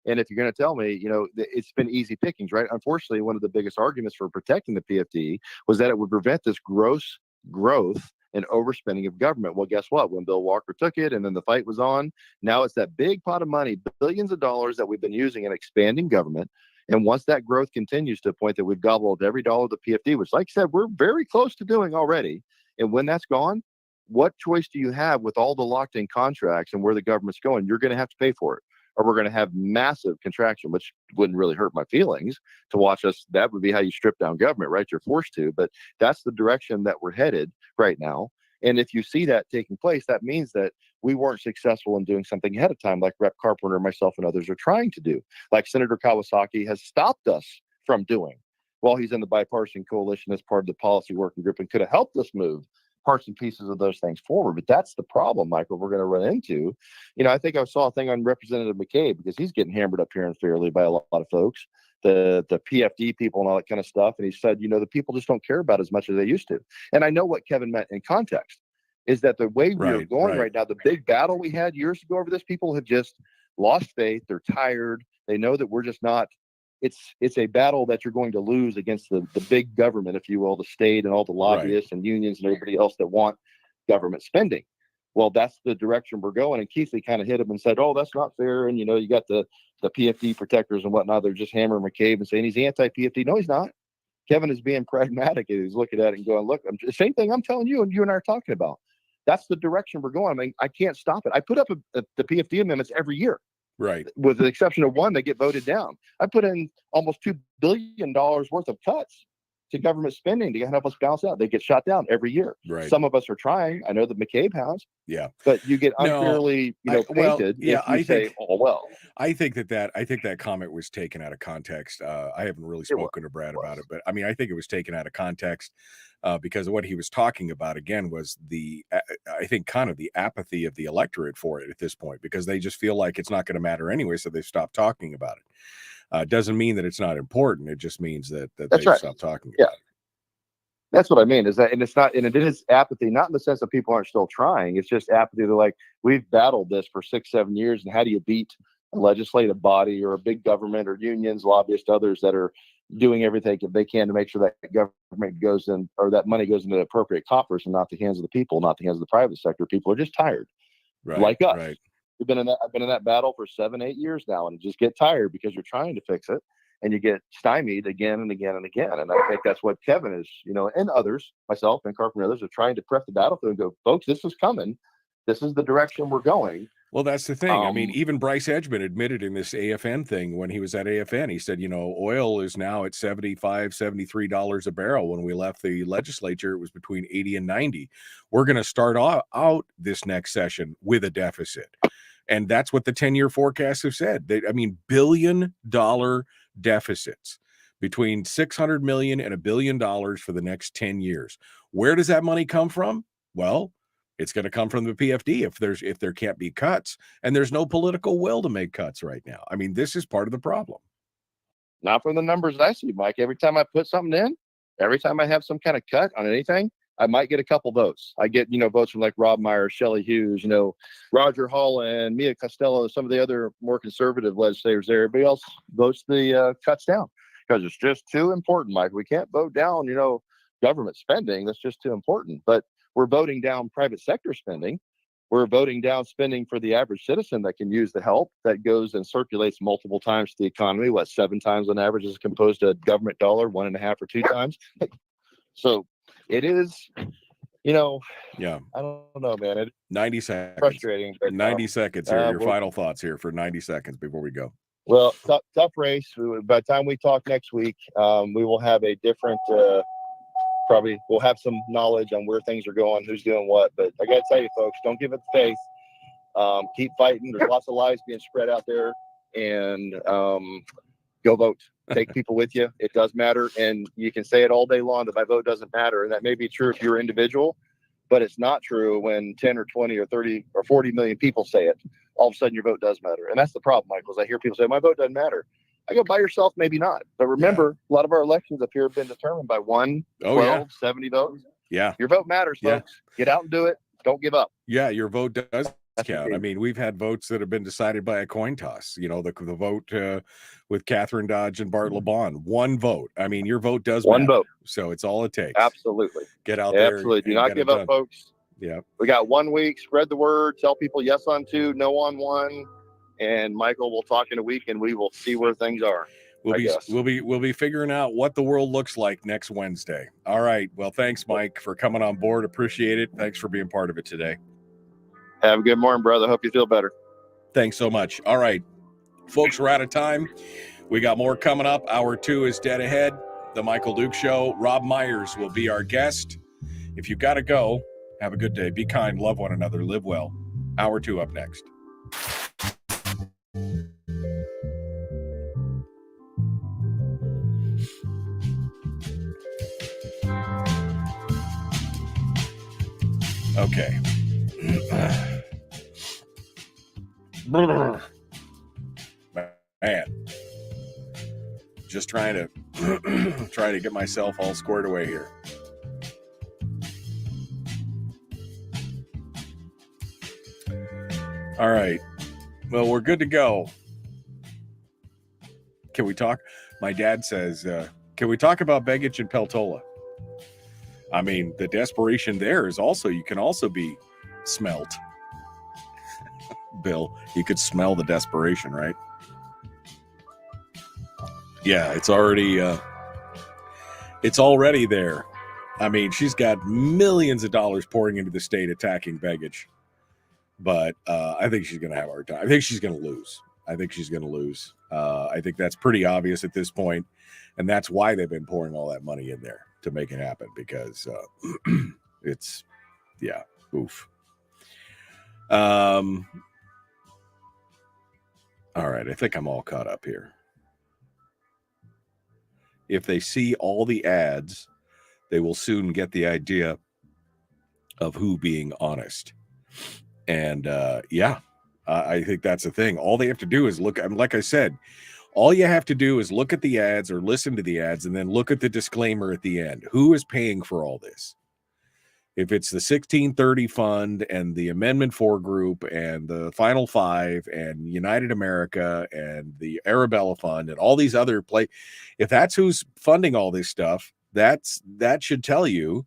And if you're going to tell me, it's been easy pickings, right? Unfortunately, one of the biggest arguments for protecting the PFD was that it would prevent this gross growth and overspending of government. Well, guess what? When Bill Walker took it and then the fight was on, now it's that big pot of money, billions of dollars that we've been using in expanding government. And once that growth continues to the point that we've gobbled every dollar of the PFD, which, like I said, we're very close to doing already. And when that's gone, what choice do you have with all the locked in contracts and where the government's going? You're going to have to pay for it, or we're going to have massive contraction, which wouldn't really hurt my feelings to watch us. That would be how you strip down government, right? You're forced to, but that's the direction that we're headed right now. And if you see that taking place, that means that we weren't successful in doing something ahead of time, like Rep. Carpenter, myself, and others are trying to do, like Senator Kawasaki has stopped us from doing while he's in the bipartisan coalition as part of the policy working group, and could have helped us move parts and pieces of those things forward. But that's the problem, Michael, we're going to run into. I think I saw a thing on Representative McCabe, because he's getting hammered up here unfairly by a lot of folks, the PFD people and all that kind of stuff. And he said, the people just don't care about as much as they used to. And I know what Kevin meant in context is that the way we're going right now, the big battle we had years ago over this, people have just lost faith. They're tired. They know that we're just not. It's a battle that you're going to lose against the big government, if you will, the state and all the lobbyists and unions and everybody else that want government spending. Well, that's the direction we're going. And Keithley kind of hit him and said, oh, that's not fair. And, you got the PFD protectors and whatnot. They're just hammering McCabe and saying he's anti-PFD. No, he's not. Kevin is being pragmatic. He's looking at it and going, look, the same thing I'm telling you, and you and I are talking about. That's the direction we're going. I mean, I can't stop it. I put up the PFD amendments every year. Right. With the exception of one, they get voted down. I put in almost $2 billion worth of cuts to government spending to help us balance out. They get shot down every year. Right. Some of us are trying. I know that McCabe has. Yeah. But you get unfairly, painted. I think that comment was taken out of context. I haven't really spoken to Brad about it, but I mean, I think it was taken out of context. because what he was talking about again was I think kind of the apathy of the electorate for it at this point, because they just feel like it's not going to matter anyway, so they've stopped talking about it. Doesn't mean that it's not important. It just means that they've stopped talking about it. That's what I mean, is that, and it's not, and it is apathy, not in the sense that people aren't still trying. It's just apathy. They're like, we've battled this for 6-7 years, and how do you beat a legislative body or a big government or unions, lobbyists, others that are doing everything they can to make sure that government goes in, or that money goes into the appropriate coffers and not the hands of the people, not the hands of the private sector. People are just tired, like us. Right. I've been in that battle for 7-8 years now, and just get tired because you're trying to fix it. And you get stymied again and again and again. And I think that's what Kevin is, and others, myself and Carpenter and others, are trying to prep the battlefield and go, folks, this is coming. This is the direction we're going. Well, that's the thing. I mean, even Bryce Edgman admitted in this AFN thing when he was at AFN, he said, oil is now at $75, $73 a barrel. When we left the legislature, it was between 80 and 90. We're going to start out this next session with a deficit. And that's what the 10-year forecasts have said. $1 billion deficits, between $600 million and $1 billion for the next 10 years. Where does that money come from? Well, it's going to come from the PFD if there can't be cuts, and there's no political will to make cuts right now. I mean, this is part of the problem. Not from the numbers I see, Mike. Every time I put something in, every time I have some kind of cut on anything, I might get a couple votes. I get, votes from like Robb Myers, Shelley Hughes, Roger Holland, Mia Costello, some of the other more conservative legislators there. Everybody else votes the cuts down because it's just too important, Mike. We can't vote down, government spending. That's just too important. But we're voting down private sector spending. We're voting down spending for the average citizen that can use the help that goes and circulates multiple times to the economy. 7 times on average is composed to a government dollar, 1.5 or 2 times. So it is, yeah. I don't know, man. 90 seconds. Frustrating. But, 90 seconds here. Your final thoughts here for 90 seconds before we go. Well, tough race. By the time we talk next week, we will have a different, probably we'll have some knowledge on where things are going, who's doing what. But I got to tell you, folks, don't give up faith. Keep fighting. There's lots of lies being spread out there, and go vote. Take people with you. It does matter. And you can say it all day long that my vote doesn't matter. And that may be true if you're an individual, but it's not true when 10 or 20 or 30 or 40 million people say it. All of a sudden your vote does matter. And that's the problem, Michael, is I hear people say, my vote doesn't matter. I go, by yourself, maybe not. But remember, a lot of our elections up here have been determined by 1, 12, 70 votes. Yeah. Your vote matters, folks. Get out and do it. Don't give up. Yeah, your vote does count. I mean, we've had votes that have been decided by a coin toss. The vote with Catherine Dodge and Bart LeBon. 1 vote. I mean, your vote does matter. 1 vote. So it's all it takes. Absolutely. Get out there. Absolutely. Do not give up, folks. Yeah. We got 1 week. Spread the word. Tell people yes on 2, no on 1. And Michael, we'll talk in a week, and we will see where things are. We'll be figuring out what the world looks like next Wednesday. All right. Well, thanks, Mike, for coming on board. Appreciate it. Thanks for being part of it today. Have a good morning, brother. Hope you feel better. Thanks so much. All right, folks, we're out of time. We got more coming up. Hour 2 is dead ahead. The Michael Duke Show. Robb Myers will be our guest. If you got to go, have a good day. Be kind. Love one another. Live well. Hour 2 up next. Okay. Man, just trying to get myself all squared away here. All right. Well, we're good to go. Can we talk? My dad says, can we talk about Begich and Peltola? I mean, the desperation there is also, you can also be smelt. Bill, you could smell the desperation, right? Yeah, it's already there. I mean, she's got millions of dollars pouring into the state attacking Begich. But I think she's going to have a hard time. I think she's going to lose. I think that's pretty obvious at this point. And that's why they've been pouring all that money in there to make it happen, because it's, yeah, oof. All right, I think I'm all caught up here. If they see all the ads they will soon get the idea of who being honest. And I think that's the thing. All they have to do is look. Like I said, all you have to do is look at the ads or listen to the ads and then look at the disclaimer at the end. Who is paying for all this? If it's the 1630 Fund and the Amendment 4 group and the Final Five and United America and the Arabella Fund and all these other if that's who's funding all this stuff, that should tell you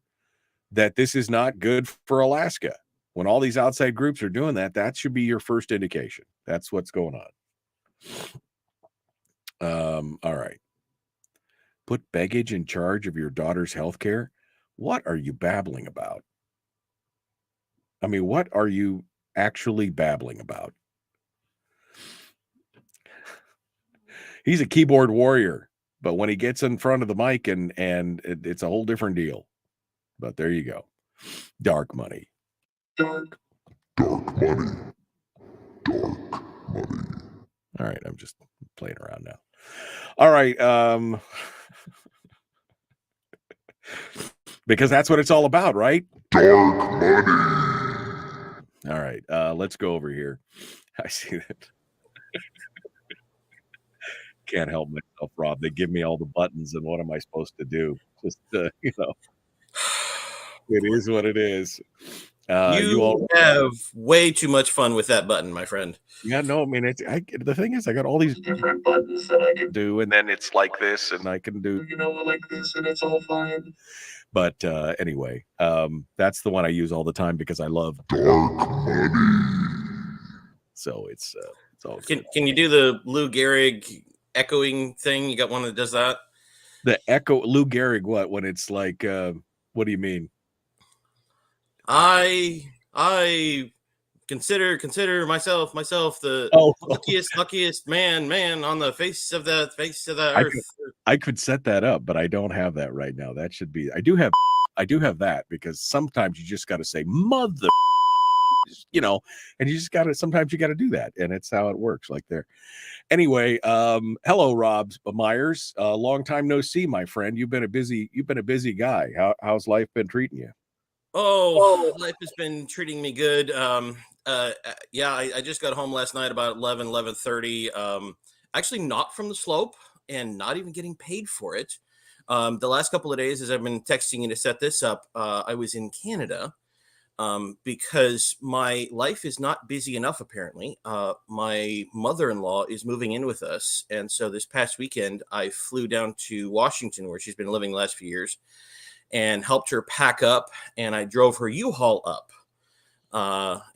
that this is not good for Alaska. When all these outside groups are doing that, that should be your first indication. That's what's going on. All right. Put Begich in charge of your daughter's health care. What are you babbling about? I mean, what are you actually babbling about? He's a keyboard warrior, but when he gets in front of the mic and it's a whole different deal. But there you go. Dark money. Dark money. All right, I'm just playing around now. All right. Because that's what it's all about, right? Dark money. All right, let's go over here. I see that. Can't help myself, Rob. They give me all the buttons, and what am I supposed to do? Just, it is what it is. You all have way too much fun with that button, my friend. Yeah, no, I mean, the thing is, I got all these different buttons that I can do, and then it's like this, and I can do, like this, and it's all fine. But anyway, that's the one I use all the time because I love dark money. So it's all good. Can you do the Lou Gehrig echoing thing? You got one that does that? The echo, Lou Gehrig, what? When it's like, what do you mean? I consider myself the luckiest man on the face of the earth. I could set that up, but I don't have that right now. That should be. I do have that because sometimes you just got to say mother, and you just got to. Sometimes you got to do that, and it's how it works. Like there. Anyway, hello, Robb Myers. Long time no see, my friend. You've been a busy guy. How's life been treating you? Oh, life has been treating me good. I just got home last night about 11:30. Actually not from the slope and not even getting paid for it. The last couple of days, as I've been texting you to set this up, I was in Canada because my life is not busy enough, apparently. My mother-in-law is moving in with us. And so this past weekend, I flew down to Washington, where she's been living the last few years, and helped her pack up, and I drove her U-Haul up.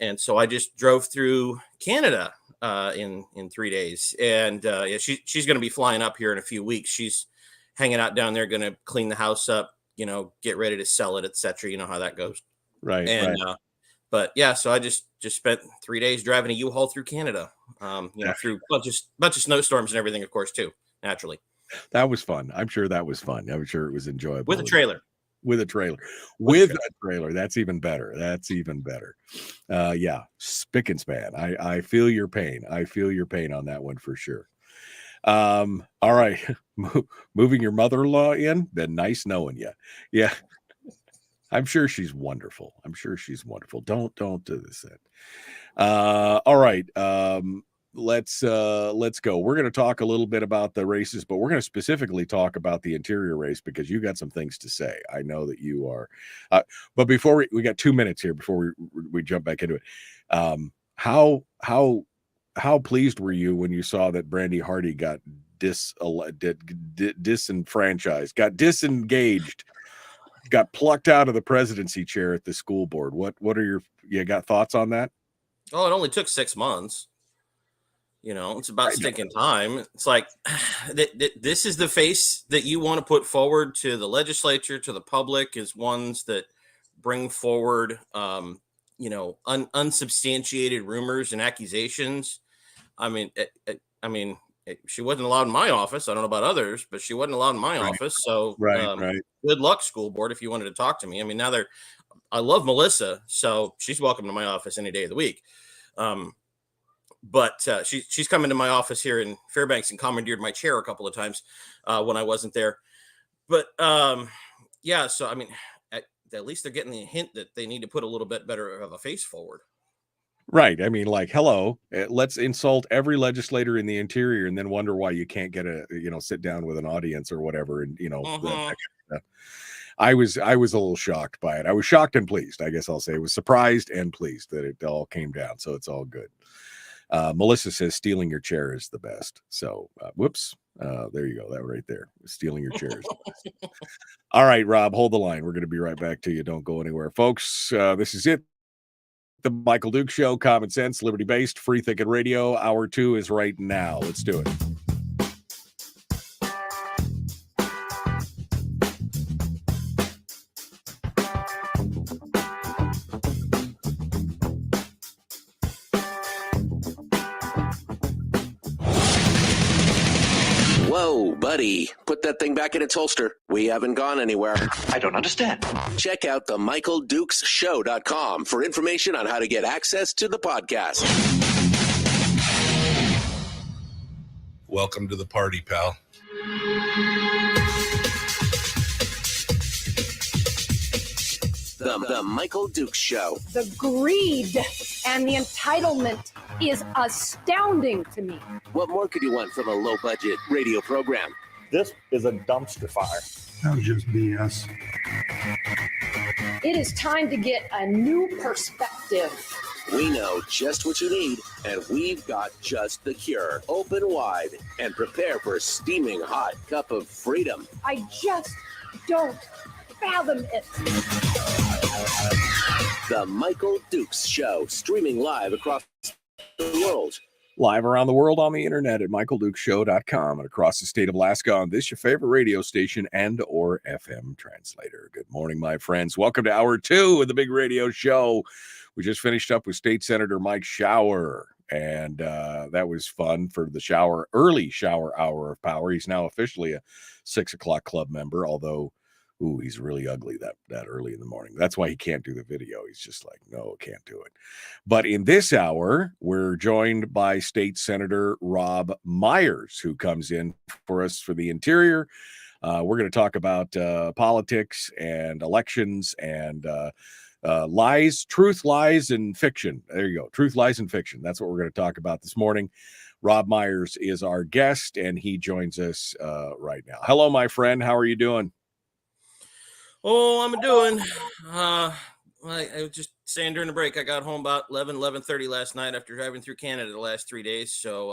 And so I just drove through Canada in 3 days. And she's going to be flying up here in a few weeks. She's hanging out down there, going to clean the house up, get ready to sell it, etc. You know how that goes. Right. And but yeah, so I just spent 3 days driving a U-Haul through Canada. Through a bunch of snowstorms and everything, of course, too, naturally. That was fun. I'm sure that was fun. I'm sure it was enjoyable. With a trailer. That's even better. Yeah, spick and span. I feel your pain. On that one for sure. All right. Moving your mother-in-law in, been nice knowing you. Yeah. I'm sure she's wonderful. Don't do this then. All right. Let's go. We're going to talk a little bit about the races, but we're going to specifically talk about the interior race because you got some things to say. I know that you are. But before we got 2 minutes here before we jump back into it. How pleased were you when you saw that Brandy Hardy got disenfranchised, got disengaged, got plucked out of the presidency chair at the school board? What are you got thoughts on that? Oh, it only took 6 months. It's about stinking time. It's like this is the face that you want to put forward to the legislature, to the public, is ones that bring forward, unsubstantiated rumors and accusations. I mean, she wasn't allowed in my office. I don't know about others, but she wasn't allowed in my office. So right. Good luck, school board, if you wanted to talk to me. I mean, I love Melissa, so she's welcome to my office any day of the week. But she's come into my office here in Fairbanks and commandeered my chair a couple of times when I wasn't there. But Yeah, so I mean, at least they're getting the hint that they need to put a little bit better of a face forward. Right. I mean, like, hello, let's insult every legislator in the interior and then wonder why you can't get sit down with an audience or whatever. And, that kind of stuff. I was a little shocked by it. I was shocked and pleased. I guess I'll say I was surprised and pleased that it all came down. So it's all good. Melissa says stealing your chair is the best. So whoops. There you go. That right there. Stealing your chair is the best. All right, Rob, hold the line. We're going to be right back to you. Don't go anywhere, folks. This is it. The Michael Duke Show, common sense, liberty-based, free thinking radio. Hour 2 is right now. Let's do it. Whoa, buddy. Put that thing back in its holster. We haven't gone anywhere. I don't understand. Check out the MichaelDukesShow.com for information on how to get access to the podcast. Welcome to the party, pal. The Michael Dukes Show. The greed and the entitlement is astounding to me. What more could you want from a low-budget radio program? This is a dumpster fire. That was just BS. It is time to get a new perspective. We know just what you need, and we've got just the cure. Open wide and prepare for a steaming hot cup of freedom. I just don't fathom it. The Michael Dukes Show, streaming live across the world. Live around the world on the internet at michaeldukeshow.com and across the state of Alaska on this, your favorite radio station and or FM translator. Good morning, my friends. Welcome to hour 2 of the big radio show. We just finished up with State Senator Mike Shower, and that was fun for the early shower hour of power. He's now officially a 6 o'clock club member, although he's really ugly that early in the morning. That's why he can't do the video. He's just like, no, can't do it. But in this hour, we're joined by State Senator Robb Myers, who comes in for us for the Interior. We're going to talk about politics and elections and lies, truth, lies, and fiction. There you go. Truth, lies, and fiction. That's what we're going to talk about this morning. Robb Myers is our guest, and he joins us right now. Hello, my friend. How are you doing? Oh, I'm doing. I was just saying during the break, I got home about 11:30 last night after driving through Canada the last 3 days. So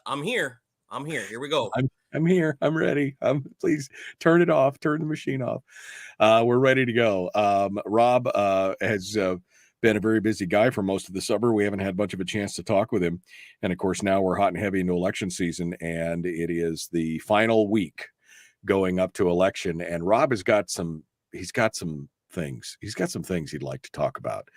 I'm here. Here we go. I'm here. I'm ready. Please turn it off. Turn the machine off. We're ready to go. Robb has been a very busy guy for most of the summer. We haven't had much of a chance to talk with him. And of course, now we're hot and heavy into election season, and it is the final week going up to election. And Robb has got some things. He's got some things he'd like to talk about.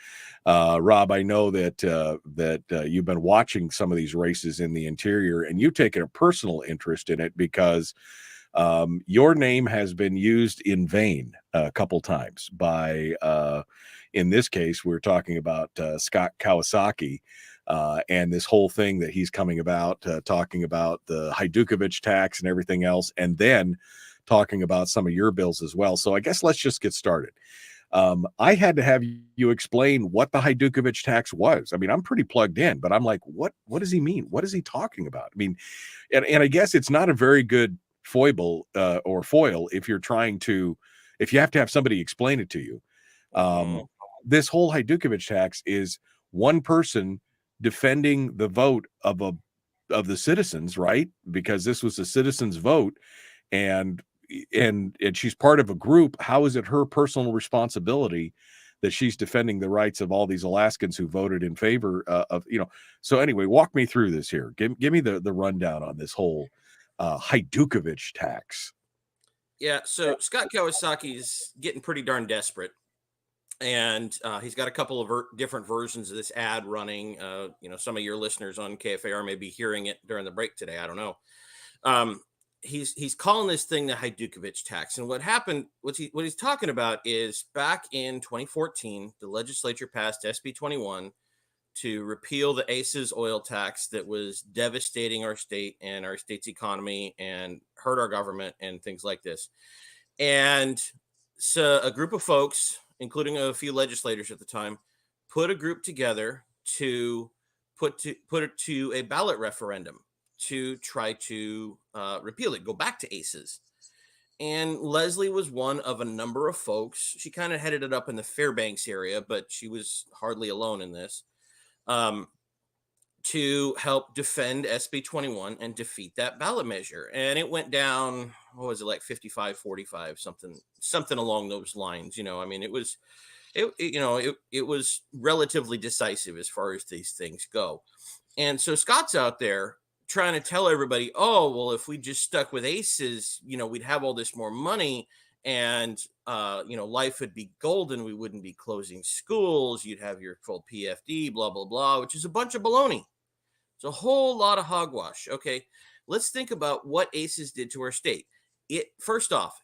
Robb, I know that you've been watching some of these races in the Interior, and you've taken a personal interest in it because your name has been used in vain a couple times by, in this case, we're talking about Scott Kawasaki and this whole thing that he's coming about, talking about the Hajdukovic tax and everything else, and then talking about some of your bills as well. So I guess let's just get started. I had to have you explain what the Hajdukovic tax was. I mean, I'm pretty plugged in, but I'm like, what does he mean? What is he talking about? I mean, and I guess it's not a very good foil if you have to have somebody explain it to you. This whole Hajdukovic tax is one person defending the vote of the citizens, right? Because this was a citizens' vote, and she's part of a group. How is it her personal responsibility that she's defending the rights of all these Alaskans who voted in favor of? So anyway, walk me through this here. Give me the rundown on this whole Hajdukovic tax. Yeah, so Scott Kawasaki is getting pretty darn desperate, and he's got a couple of different versions of this ad running. Some of your listeners on KFAR may be hearing it during the break today. I don't know. He's calling this thing the Hajdukovic tax. And what happened, what he's talking about is back in 2014, the legislature passed SB 21 to repeal the ACES oil tax that was devastating our state and our state's economy and hurt our government and things like this. And So a group of folks, including a few legislators at the time, put a group together to put it to a ballot referendum to try to repeal it, go back to ACEs. And Leslie was one of a number of folks. She kind of headed it up in the Fairbanks area, but she was hardly alone in this, to help defend SB 21 and defeat that ballot measure. And it went down, what was it, like 55-45, something along those lines. You know, I mean, it was relatively decisive as far as these things go. And so Scott's out there trying to tell everybody, oh, well, if we just stuck with ACEs, you know, we'd have all this more money and, life would be golden. We wouldn't be closing schools. You'd have your full PFD, blah, blah, blah, which is a bunch of baloney. It's a whole lot of hogwash. Okay. Let's think about what ACEs did to our state. First off,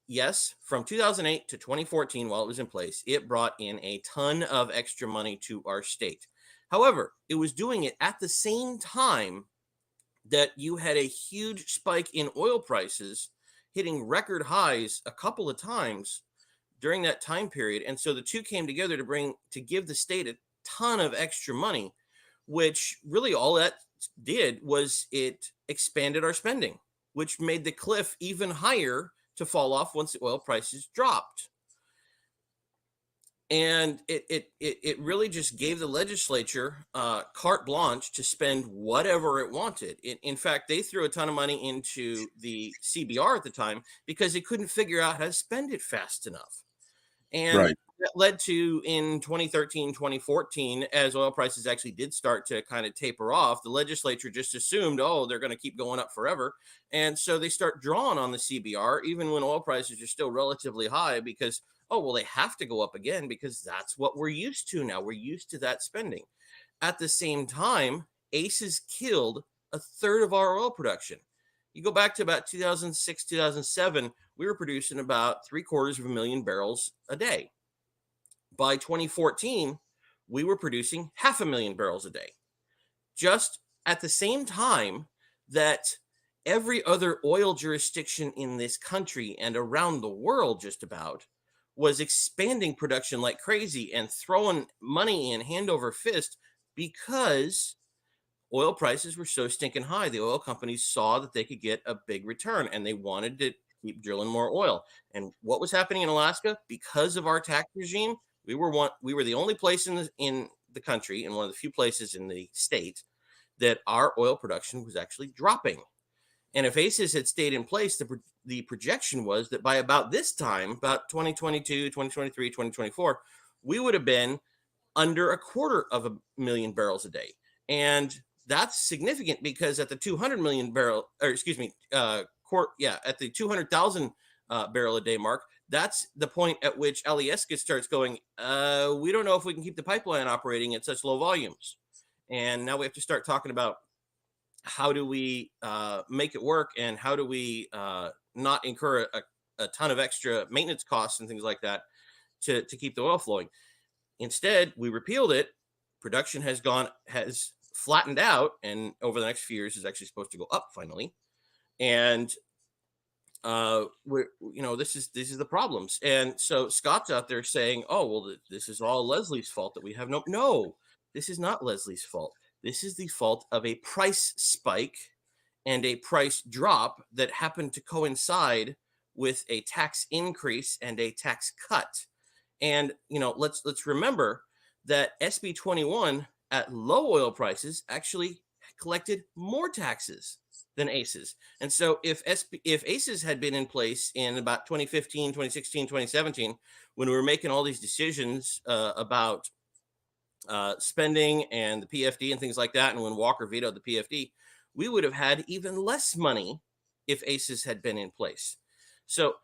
yes, from 2008 to 2014, while it was in place, it brought in a ton of extra money to our state. However, it was doing it at the same time that you had a huge spike in oil prices hitting record highs a couple of times during that time period. And so the two came together to give the state a ton of extra money, which really all that did was it expanded our spending, which made the cliff even higher to fall off once the oil prices dropped. And it really just gave the legislature carte blanche to spend whatever it wanted. In fact, they threw a ton of money into the CBR at the time because they couldn't figure out how to spend it fast enough. And that led to, in 2013, 2014, as oil prices actually did start to kind of taper off, the legislature just assumed, oh, they're going to keep going up forever. And so they start drawing on the CBR, even when oil prices are still relatively high, because oh, well, they have to go up again because that's what we're used to now. We're used to that spending. At the same time, ACEs killed a third of our oil production. You go back to about 2006, 2007, we were producing about 750,000 barrels a day. By 2014, we were producing 500,000 barrels a day. Just at the same time that every other oil jurisdiction in this country and around the world just about was expanding production like crazy and throwing money in hand over fist because oil prices were so stinking high. The oil companies saw that they could get a big return and they wanted to keep drilling more oil. And what was happening in Alaska? Because of our tax regime, we were the only place in the country, and one of the few places in the state, that our oil production was actually dropping. And if ACEs had stayed in place, the projection was that by about this time, about 2022, 2023, 2024, we would have been under 250,000 barrels a day. And that's significant because at the 200 million barrel, or excuse me, at the 200,000 barrel a day mark, that's the point at which Alyeska starts going, we don't know if we can keep the pipeline operating at such low volumes. And now we have to start talking about how do we make it work, and how do we not incur a ton of extra maintenance costs and things like that to keep the oil flowing. Instead, we repealed it. Production has flattened out, and over the next few years is actually supposed to go up finally. And this is the problems. And so Scott's out there saying, oh, well, this is all Leslie's fault that we have no, this is not Leslie's fault. This is the fault of a price spike and a price drop that happened to coincide with a tax increase and a tax cut. And, let's remember that SB 21 at low oil prices actually collected more taxes than ACEs. And so if ACEs had been in place in about 2015, 2016, 2017, when we were making all these decisions about spending and the PFD and things like that, and when Walker vetoed the PFD, we would have had even less money if ACEs had been in place. So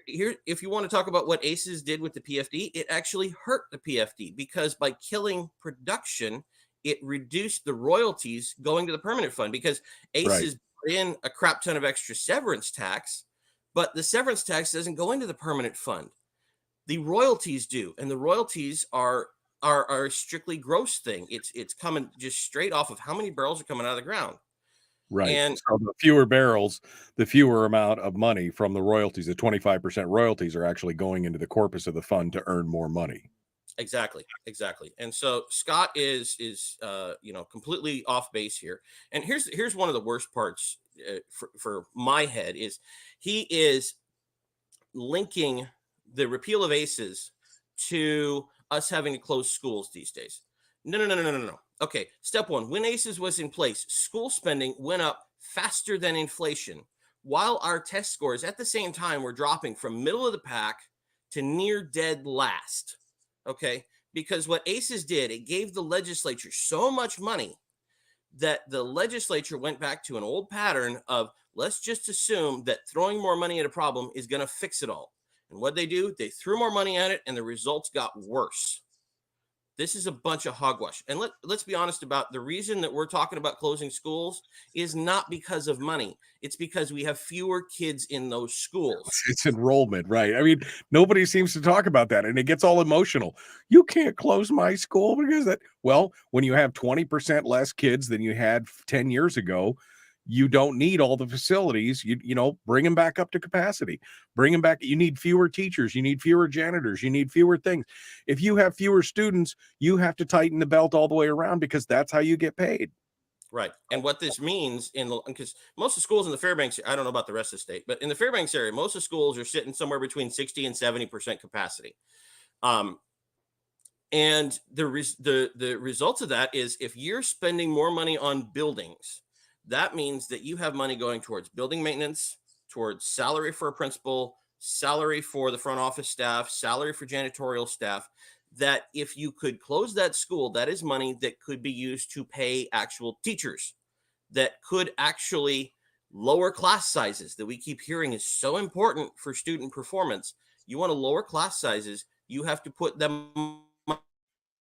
here, if you want to talk about what ACEs did with the PFD, it actually hurt the PFD because by killing production, it reduced the royalties going to the permanent fund, because ACEs brought in a crap ton of extra severance tax, but the severance tax doesn't go into the permanent fund. The royalties do, and the royalties are a strictly gross thing. It's coming just straight off of how many barrels are coming out of the ground. Right. And So the fewer barrels, the fewer amount of money from the royalties, the 25% royalties are actually going into the corpus of the fund to earn more money. exactly. And so Scott is completely off base here. And here's one of the worst parts for my head is he is linking the repeal of ACEs to us having to close schools these days. No. Okay, step one, when ACEs was in place, school spending went up faster than inflation, while our test scores at the same time were dropping from middle of the pack to near dead last. Okay, because what ACEs did, it gave the legislature so much money that the legislature went back to an old pattern of let's just assume that throwing more money at a problem is going to fix it all. And what they do, they threw more money at it and the results got worse. This is a bunch of hogwash. And let's be honest about the reason that we're talking about closing schools is not because of money. It's because we have fewer kids in those schools. It's enrollment, right? I mean, nobody seems to talk about that, and it gets all emotional. You can't close my school because that. Well, when you have 20% less kids than you had 10 years ago, you don't need all the facilities. You bring them back up to capacity. Bring them back. You need fewer teachers. You need fewer janitors. You need fewer things. If you have fewer students, you have to tighten the belt all the way around because that's how you get paid. Right. And what this means because most of the schools in the Fairbanks, I don't know about the rest of the state, but in the Fairbanks area, most of the schools are sitting somewhere between 60 and 70% capacity. And the results of that is if you're spending more money on buildings, that means that you have money going towards building maintenance, towards salary for a principal, salary for the front office staff, salary for janitorial staff, that if you could close that school, that is money that could be used to pay actual teachers, that could actually lower class sizes that we keep hearing is so important for student performance. You want to lower class sizes, you have to put them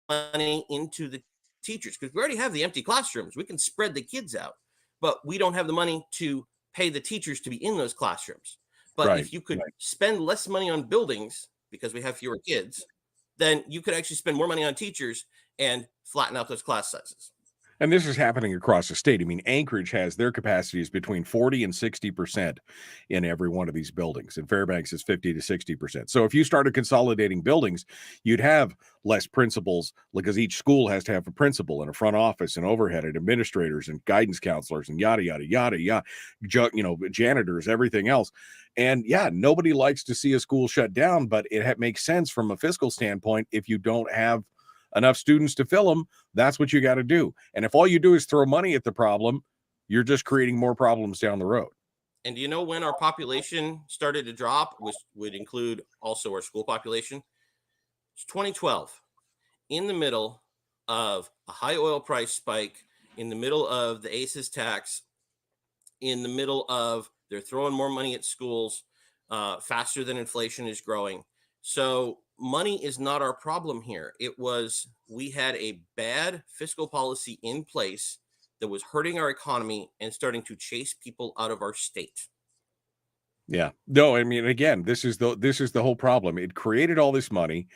money into the teachers because we already have the empty classrooms. We can spread the kids out, but we don't have the money to pay the teachers to be in those classrooms. But if you could spend less money on buildings because we have fewer kids, then you could actually spend more money on teachers and flatten out those class sizes. And this is happening across the state. I mean, Anchorage has their capacities between 40 and 60% in every one of these buildings, and Fairbanks is 50 to 60%. So if you started consolidating buildings, you'd have less principals because each school has to have a principal and a front office and overhead and administrators and guidance counselors and yada, yada, yada, yada, janitors, everything else. And yeah, nobody likes to see a school shut down, but it makes sense from a fiscal standpoint. If you don't have enough students to fill them, that's what you got to do. And if all you do is throw money at the problem, you're just creating more problems down the road. And do you know when our population started to drop, which would include also our school population? It's 2012, in the middle of a high oil price spike, in the middle of the ACES tax, in the middle of they're throwing more money at schools faster than inflation is growing. So money is not our problem here. It was we had a bad fiscal policy in place that was hurting our economy and starting to chase people out of our state. Yeah. No, I mean, again, this is the whole problem. It created all this money.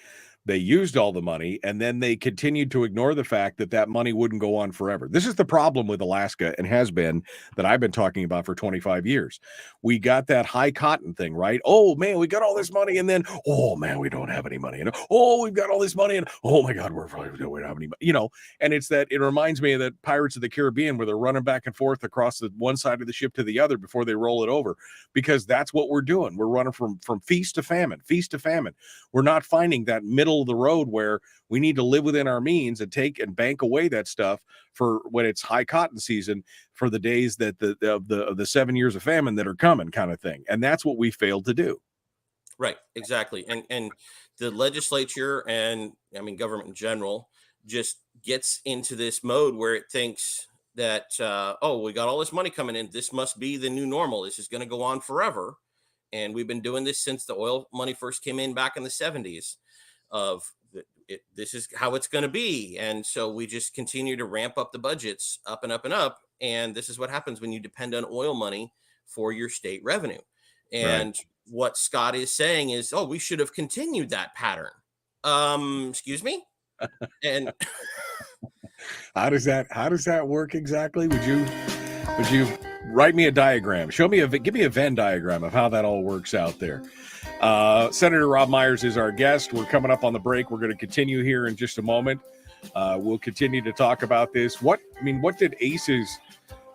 They used all the money, and then they continued to ignore the fact that money wouldn't go on forever. This is the problem with Alaska and has been that I've been talking about for 25 years. We got that high cotton thing, right? Oh, man, we got all this money, and then, oh, man, we don't have any money. And, oh, we've got all this money, and, oh, my God, we don't have any money. And it reminds me of that Pirates of the Caribbean where they're running back and forth across the one side of the ship to the other before they roll it over, because that's what we're doing. We're running from feast to famine. We're not finding that middle of the road where we need to live within our means and take and bank away that stuff for when it's high cotton season for the days that the 7 years of famine that are coming kind of thing. And that's what we failed to do. Right. Exactly. And the legislature and government in general just gets into this mode where it thinks that, we got all this money coming in. This must be the new normal. This is going to go on forever. And we've been doing this since the oil money first came in back in the 70s. This is how it's going to be. And so we just continue to ramp up the budgets up and up and up. And this is what happens when you depend on oil money for your state revenue. And what Scott is saying is, we should have continued that pattern. Excuse me? And how does that work exactly? Would you Would you write me a diagram? Give me a Venn diagram of how that all works out there. Senator Robb Myers is our guest. We're coming up on the break. We're going to continue here in just a moment. We'll continue to talk about this. What did ACES,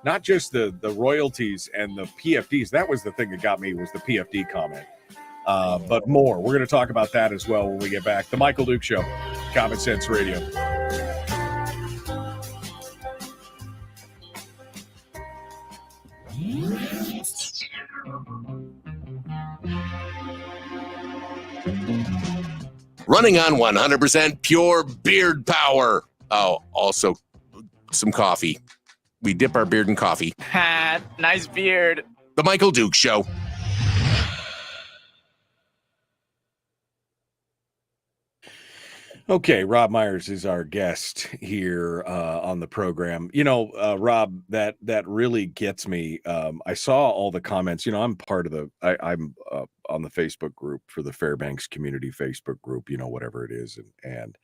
not just the royalties and the PFDs, that was the thing that got me, was the PFD comment. But more. We're going to talk about that as well when we get back. The Michael Duke Show, Common Sense Radio. Running on 100% pure beard power. Oh, also some coffee. We dip our beard in coffee. Nice beard. The Michael Duke Show. Okay, Robb Myers is our guest here on the program. Robb, that really gets me. I saw all the comments. I'm part of I'm on the Facebook group for the Fairbanks community Facebook group, whatever it is. And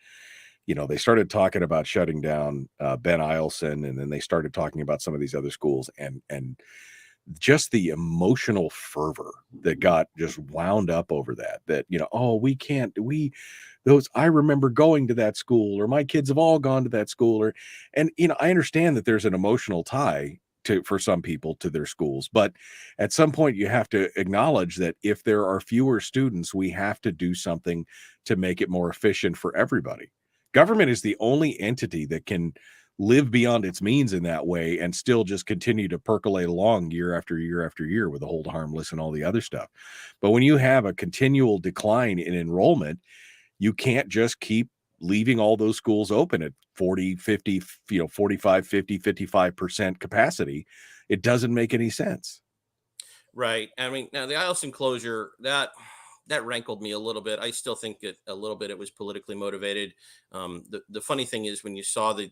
they started talking about shutting down Ben Eielson, and then they started talking about some of these other schools and just the emotional fervor that got just wound up over that, I remember going to that school, or my kids have all gone to that school, I understand that there's an emotional tie for some people to their schools, but at some point you have to acknowledge that if there are fewer students, we have to do something to make it more efficient for everybody. Government is the only entity that can live beyond its means in that way and still just continue to percolate along year after year after year with the hold harmless and all the other stuff. But when you have a continual decline in enrollment, you can't just keep leaving all those schools open at 40, 50, 45, 50, 55% capacity. It doesn't make any sense. Right. I mean, now the Eielson closure, that rankled me a little bit. I still think it was politically motivated. The funny thing is, when you saw the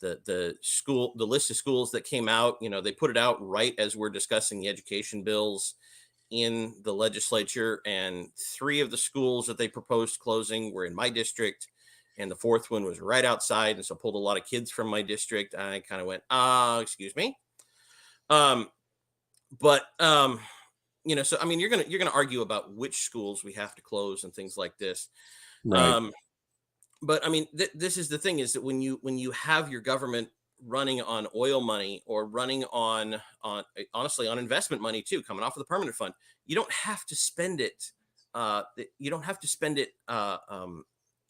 list of schools that came out, they put it out right as we're discussing the education bills in the legislature, and 3 of the schools that they proposed closing were in my district, and the 4th one was right outside, and so pulled a lot of kids from my district. I kind of went, excuse me. So I mean, you're gonna argue about which schools we have to close and things like this. Right. But I mean, this is the thing, is that when you have your government running on oil money, or running on honestly on investment money too, coming off of the permanent fund, you don't have to spend it.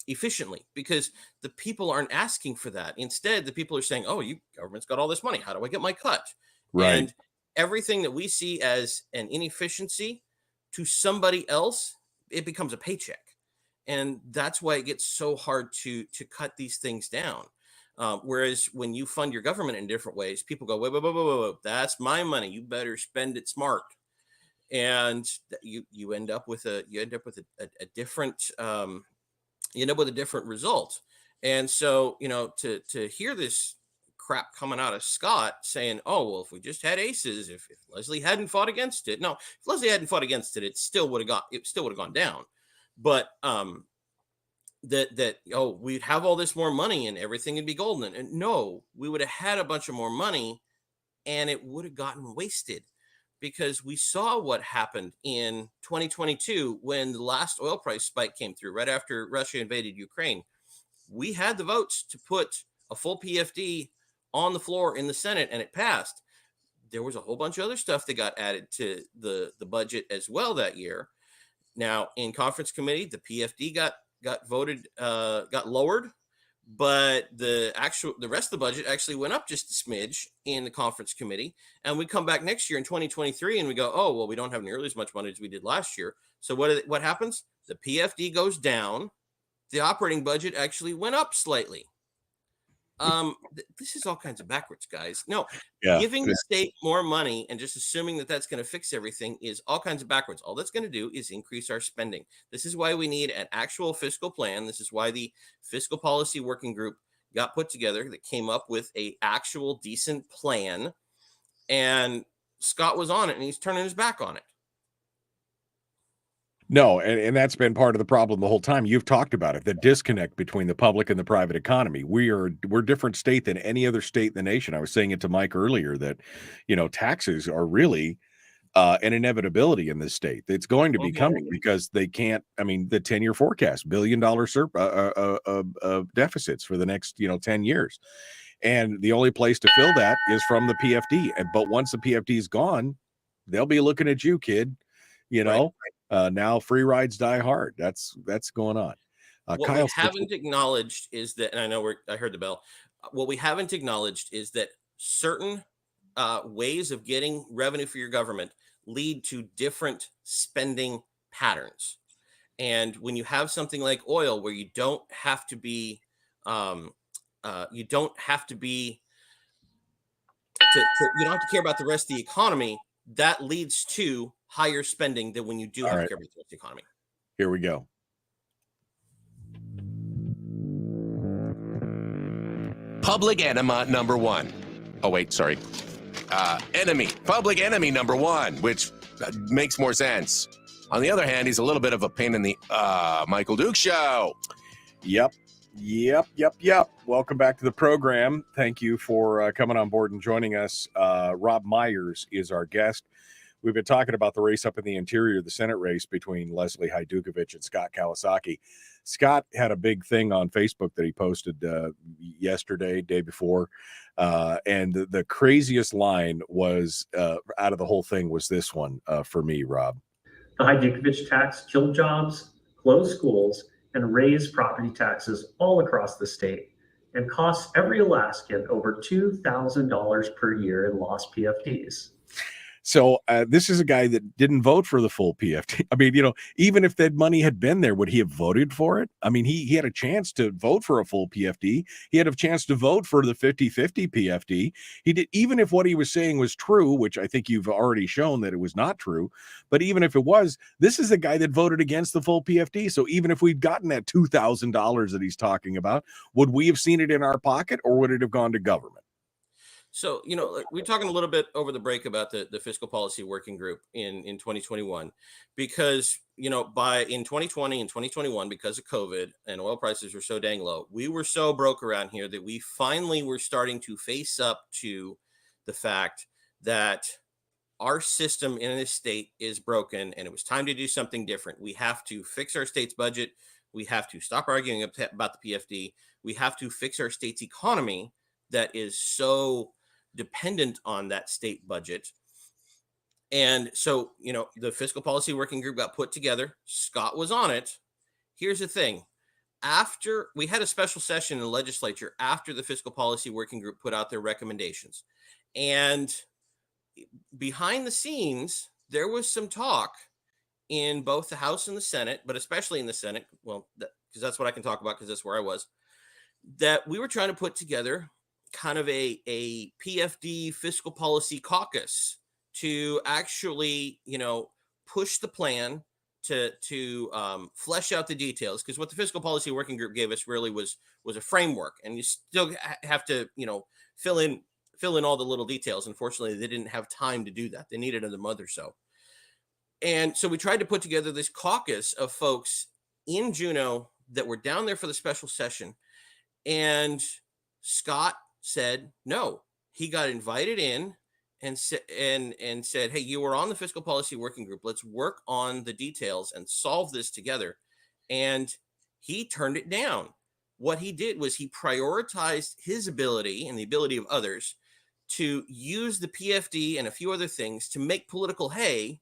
Efficiently, because the people aren't asking for that. Instead, the people are saying, "Oh, government's got all this money. How do I get my cut?" Right. And everything that we see as an inefficiency to somebody else, it becomes a paycheck. And that's why it gets so hard to cut these things down. Whereas when you fund your government in different ways, people go, wait, that's my money. You better spend it smart. And you end up with a different result. And so, to hear this crap coming out of Scott saying, "Oh, well, if we just had ACES, if Leslie hadn't fought against it," no, if Leslie hadn't fought against it, it still would have gone down. But we'd have all this more money and everything would be golden. And no, we would have had a bunch of more money, and it would have gotten wasted, because we saw what happened in 2022 when the last oil price spike came through right after Russia invaded Ukraine. We had the votes to put a full PFD on the floor in the Senate, and it passed. There was a whole bunch of other stuff that got added to the budget as well that year. Now, in conference committee, the PFD got lowered, but the rest of the budget actually went up just a smidge in the conference committee. And we come back next year in 2023 and we go, "Oh, well, we don't have nearly as much money as we did last year." So what happens? The PFD goes down. The operating budget actually went up slightly. This is all kinds of backwards, guys. No, giving the state more money and just assuming that that's going to fix everything is all kinds of backwards. All that's going to do is increase our spending. This is why we need an actual fiscal plan. This is why the fiscal policy working group got put together, that came up with a actual decent plan. And Scott was on it, and he's turning his back on it. No, and that's been part of the problem the whole time. You've talked about it, the disconnect between the public and the private economy. We're different state than any other state in the nation. I was saying it to Mike earlier that, taxes are really an inevitability in this state. It's going to be coming because they can't. I mean, the 10-year forecast, $1 billion deficits for the next 10 years, and the only place to fill that is from the PFD. But once the PFD is gone, they'll be looking at you, kid. Now free rides die hard. That's going on. What Kyle we haven't acknowledged is that, and I know I heard the bell. What we haven't acknowledged is that certain ways of getting revenue for your government lead to different spending patterns. And when you have something like oil, where you don't have to you don't have to care about the rest of the economy, that leads to higher spending than when you do have to care about the rest of the economy. Here we go. Public enema number one. Oh, wait, sorry. Public enemy number one, which makes more sense. On the other hand, he's a little bit of a pain in the Michael Duke Show. Yep. Welcome back to the program. Thank you for coming on board and joining us. Robb Myers is our guest. We've been talking about the race up in the interior, the Senate race between Leslie Hydukovich and Scott Kawasaki. Scott had a big thing on Facebook that he posted yesterday, day before. And the craziest line was out of the whole thing was this one for me, Rob. The Hydukovich tax killed jobs, closed schools, and raised property taxes all across the state, and costs every Alaskan over $2,000 per year in lost PFDs. So this is a guy that didn't vote for the full PFD. I mean, even if that money had been there, would he have voted for it? I mean, he had a chance to vote for a full PFD. He had a chance to vote for the 50-50 PFD. He did, even if what he was saying was true, which I think you've already shown that it was not true. But even if it was, this is a guy that voted against the full PFD. So even if we'd gotten that $2,000 that he's talking about, would we have seen it in our pocket, or would it have gone to government? So, we're talking a little bit over the break about the fiscal policy working group in 2021, because, in 2020 and 2021, because of COVID and oil prices were so dang low, we were so broke around here that we finally were starting to face up to the fact that our system in this state is broken, and it was time to do something different. We have to fix our state's budget. We have to stop arguing about the PFD. We have to fix our state's economy that is so dependent on that state budget. And so, the fiscal policy working group got put together. Scott was on it. Here's the thing. After we had a special session in the legislature after the fiscal policy working group put out their recommendations, and behind the scenes, there was some talk in both the House and the Senate, but especially in the Senate, because that's what I can talk about, because that's where I was, that we were trying to put together kind of a PFD fiscal policy caucus to actually, push the plan to flesh out the details. Because what the fiscal policy working group gave us really was a framework, and you still have to, fill in all the little details. Unfortunately, they didn't have time to do that. They needed another month or so. And so we tried to put together this caucus of folks in Juneau that were down there for the special session. And Scott said no. He got invited in and said, hey, you were on the fiscal policy working group. Let's work on the details and solve this together. And he turned it down. What he did was he prioritized his ability and the ability of others to use the PFD and a few other things to make political hay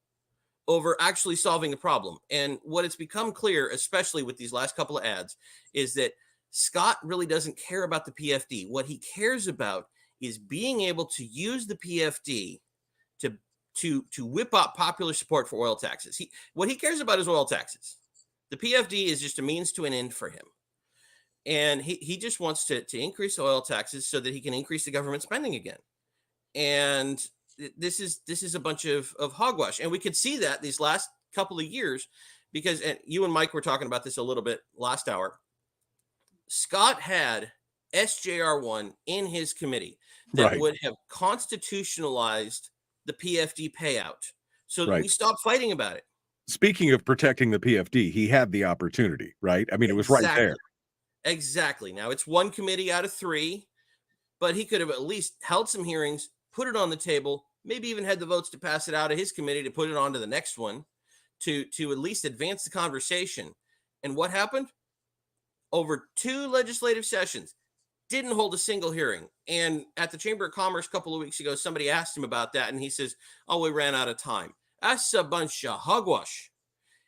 over actually solving the problem. And what it's become clear, especially with these last couple of ads, is that Scott really doesn't care about the PFD. What he cares about is being able to use the PFD to whip up popular support for oil taxes. What he cares about is oil taxes. The PFD is just a means to an end for him. And he just wants to increase oil taxes so that he can increase the government spending again. And this is a bunch of hogwash. And we could see that these last couple of years, because and you and Mike were talking about this a little bit last hour. Scott had SJR1 in his committee that would have constitutionalized the PFD payout. So we stopped fighting about it. speaking of protecting the PFD, he had the opportunity, right? I mean, it was right there. Exactly. Now it's one committee out of 3, but he could have at least held some hearings, put it on the table, maybe even had the votes to pass it out of his committee to put it on to the next one to at least advance the conversation. And what happened? Over 2 legislative sessions, didn't hold a single hearing. And at the Chamber of Commerce a couple of weeks ago, somebody asked him about that, and he says, "Oh, we ran out of time." That's a bunch of hogwash.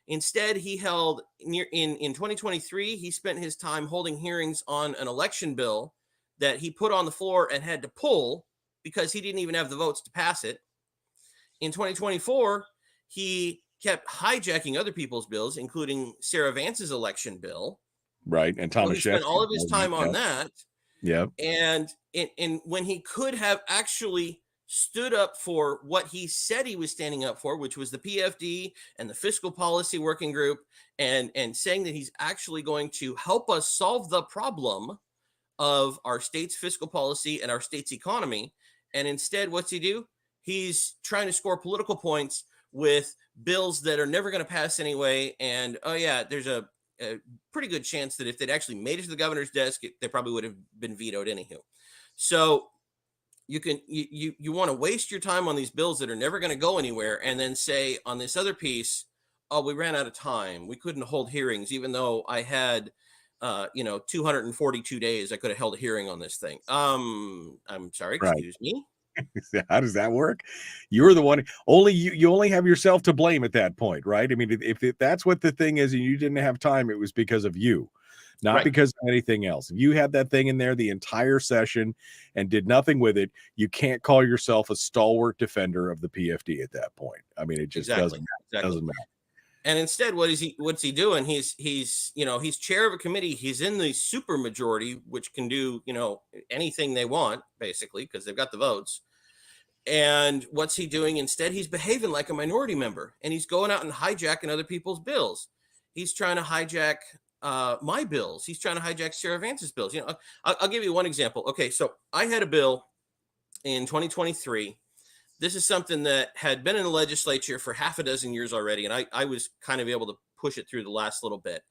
Instead, he held in 2023, he spent his time holding hearings on an election bill that he put on the floor and had to pull because he didn't even have the votes to pass it. In 2024, he kept hijacking other people's bills, including Sarah Vance's election bill. Right. And Thomas He spent all of his time on that. Yeah. And when he could have actually stood up for what he said he was standing up for, which was the PFD and the fiscal policy working group, and saying that he's actually going to help us solve the problem of our state's fiscal policy and our state's economy. And instead, what's he do? He's trying to score political points with bills that are never going to pass anyway. And oh yeah, there's a pretty good chance that if they'd actually made it to the governor's desk, they probably would have been vetoed anywho. So you want to waste your time on these bills that are never going to go anywhere, and then say on this other piece, "Oh, we ran out of time. We couldn't hold hearings, even though I had 242 days. I could have held a hearing on this thing." I'm sorry, excuse me. How does that work? You're the one. Only you only have yourself to blame at that point, right? I mean, if that's what the thing is, and you didn't have time, it was because of you, not because of anything else. If you had that thing in there the entire session and did nothing with it, you can't call yourself a stalwart defender of the PFD at that point. I mean, it just doesn't matter. And instead, what's he doing? He's chair of a committee. He's in the super majority, which can do anything they want, basically, because they've got the votes. And what's he doing instead? He's behaving like a minority member, and he's going out and hijacking other people's bills. He's trying to hijack my bills. He's trying to hijack Sarah Vance's bills. I'll give you one example. Okay, so I had a bill in 2023. This is something that had been in the legislature for half a dozen years already, and I was kind of able to push it through the last little bit.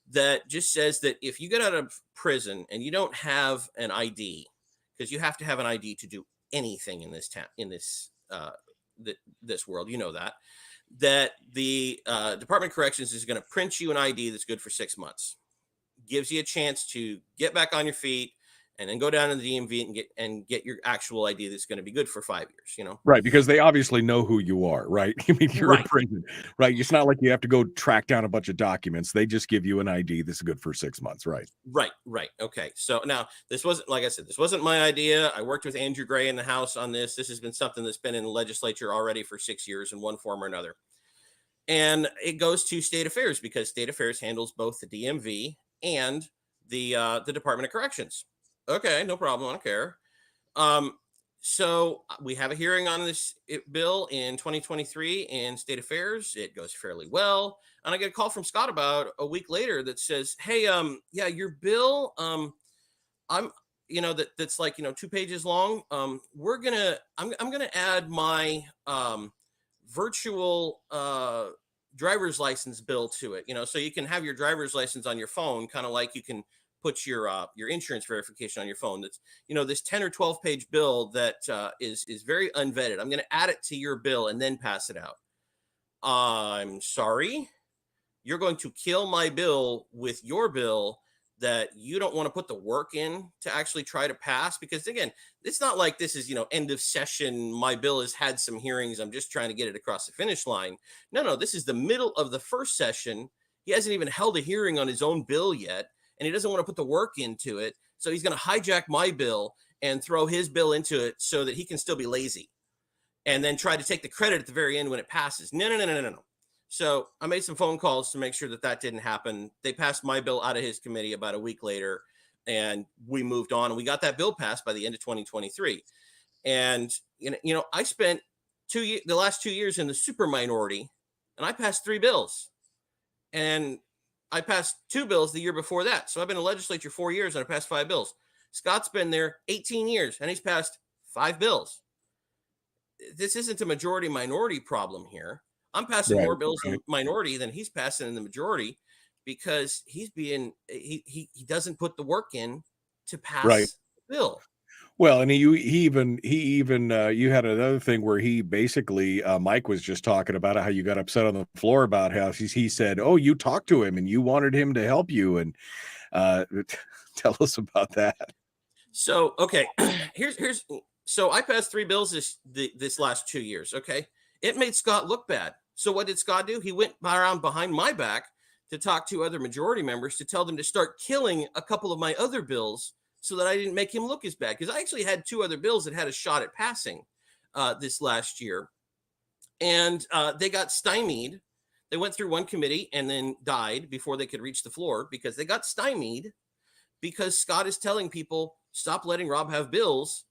That just says that if you get out of prison and you don't have an ID, because you have to have an ID to do anything in this town, in this this world, that the Department of Corrections is going to print you an ID that's good for 6 months, gives you a chance to get back on your feet, and then go down to the DMV and get your actual ID that's going to be good for 5 years, Right, because they obviously know who you are, right? I mean, you're in prison, right? It's not like you have to go track down a bunch of documents. They just give you an ID that's good for 6 months, right? Right. Okay. So now this wasn't, like I said, this wasn't my idea. I worked with Andrew Gray in the House on this. This has been something that's been in the legislature already for 6 years in one form or another. And it goes to State Affairs because State Affairs handles both the DMV and the Department of Corrections. Okay, no problem. I don't care. So we have a hearing on this bill in 2023 in State Affairs. It goes fairly well. And I get a call from Scott about a week later that says, "Hey, yeah, your bill, that's like, 2 pages long. I'm gonna add my virtual driver's license bill to it, so you can have your driver's license on your phone, kind of like you can put your insurance verification on your phone. That's, this 10 or 12 page bill that is very unvetted. I'm going to add it to your bill and then pass it out." I'm sorry, you're going to kill my bill with your bill that you don't want to put the work in to actually try to pass? Because again, it's not like this is, end of session. My bill has had some hearings. I'm just trying to get it across the finish line. No, this is the middle of the first session. He hasn't even held a hearing on his own bill yet, and he doesn't want to put the work into it. So he's going to hijack my bill and throw his bill into it so that he can still be lazy and then try to take the credit at the very end when it passes. No. So I made some phone calls to make sure that didn't happen. They passed my bill out of his committee about a week later, and we moved on, and we got that bill passed by the end of 2023. And, I spent the last 2 years in the super minority, and I passed 3 bills. And I passed 2 bills the year before that. So I've been in the legislature 4 years and I passed 5 bills. Scott's been there 18 years and he's passed 5 bills. This isn't a majority minority problem here. I'm passing Right, more bills in right. the minority than he's passing in the majority because he doesn't put the work in to Right. pass the bill. Well, and he even you had another thing where he basically Mike was just talking about how you got upset on the floor about how he said, "Oh, you talked to him and you wanted him to help you," and uh, tell us about that. So okay, here's so I passed 3 bills this last 2 years. Okay, it made Scott look bad. So what did Scott do? He went around behind my back to talk to other majority members to tell them to start killing a couple of my other bills so that I didn't make him look as bad. Because I actually had 2 other bills that had a shot at passing this last year, and they got stymied. They went through one committee and then died before they could reach the floor because they got stymied because Scott is telling people stop letting Rob have bills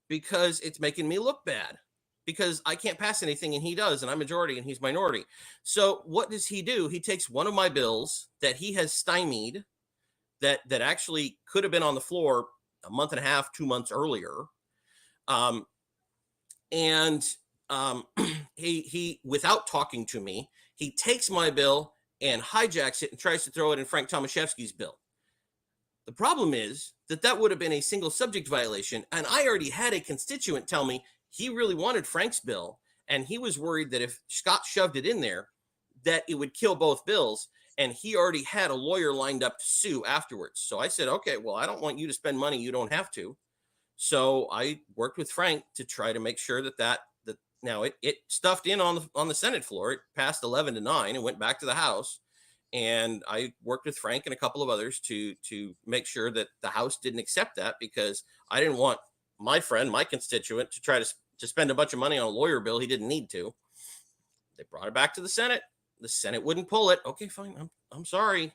because it's making me look bad because I can't pass anything and he does, and I'm majority and he's minority. So what does he do? He takes one of my bills that he has stymied that actually could have been on the floor a month and a half, 2 months earlier. And he without talking to me, he takes my bill and hijacks it and tries to throw it in Frank Tomaszewski's bill. The problem is that would have been a single subject violation. And I already had a constituent tell me he really wanted Frank's bill. And he was worried that if Scott shoved it in there, that it would kill both bills. And he already had a lawyer lined up to sue afterwards. So I said, okay, well, I don't want you to spend money you don't have to. So I worked with Frank to try to make sure that now it stuffed in on the Senate floor. It passed 11-9 and went back to the House. And I worked with Frank and a couple of others to make sure that the House didn't accept that because I didn't want my friend, my constituent, to try to spend a bunch of money on a lawyer bill he didn't need to. They brought it back to the Senate. The Senate wouldn't pull it. Okay, fine. I'm sorry,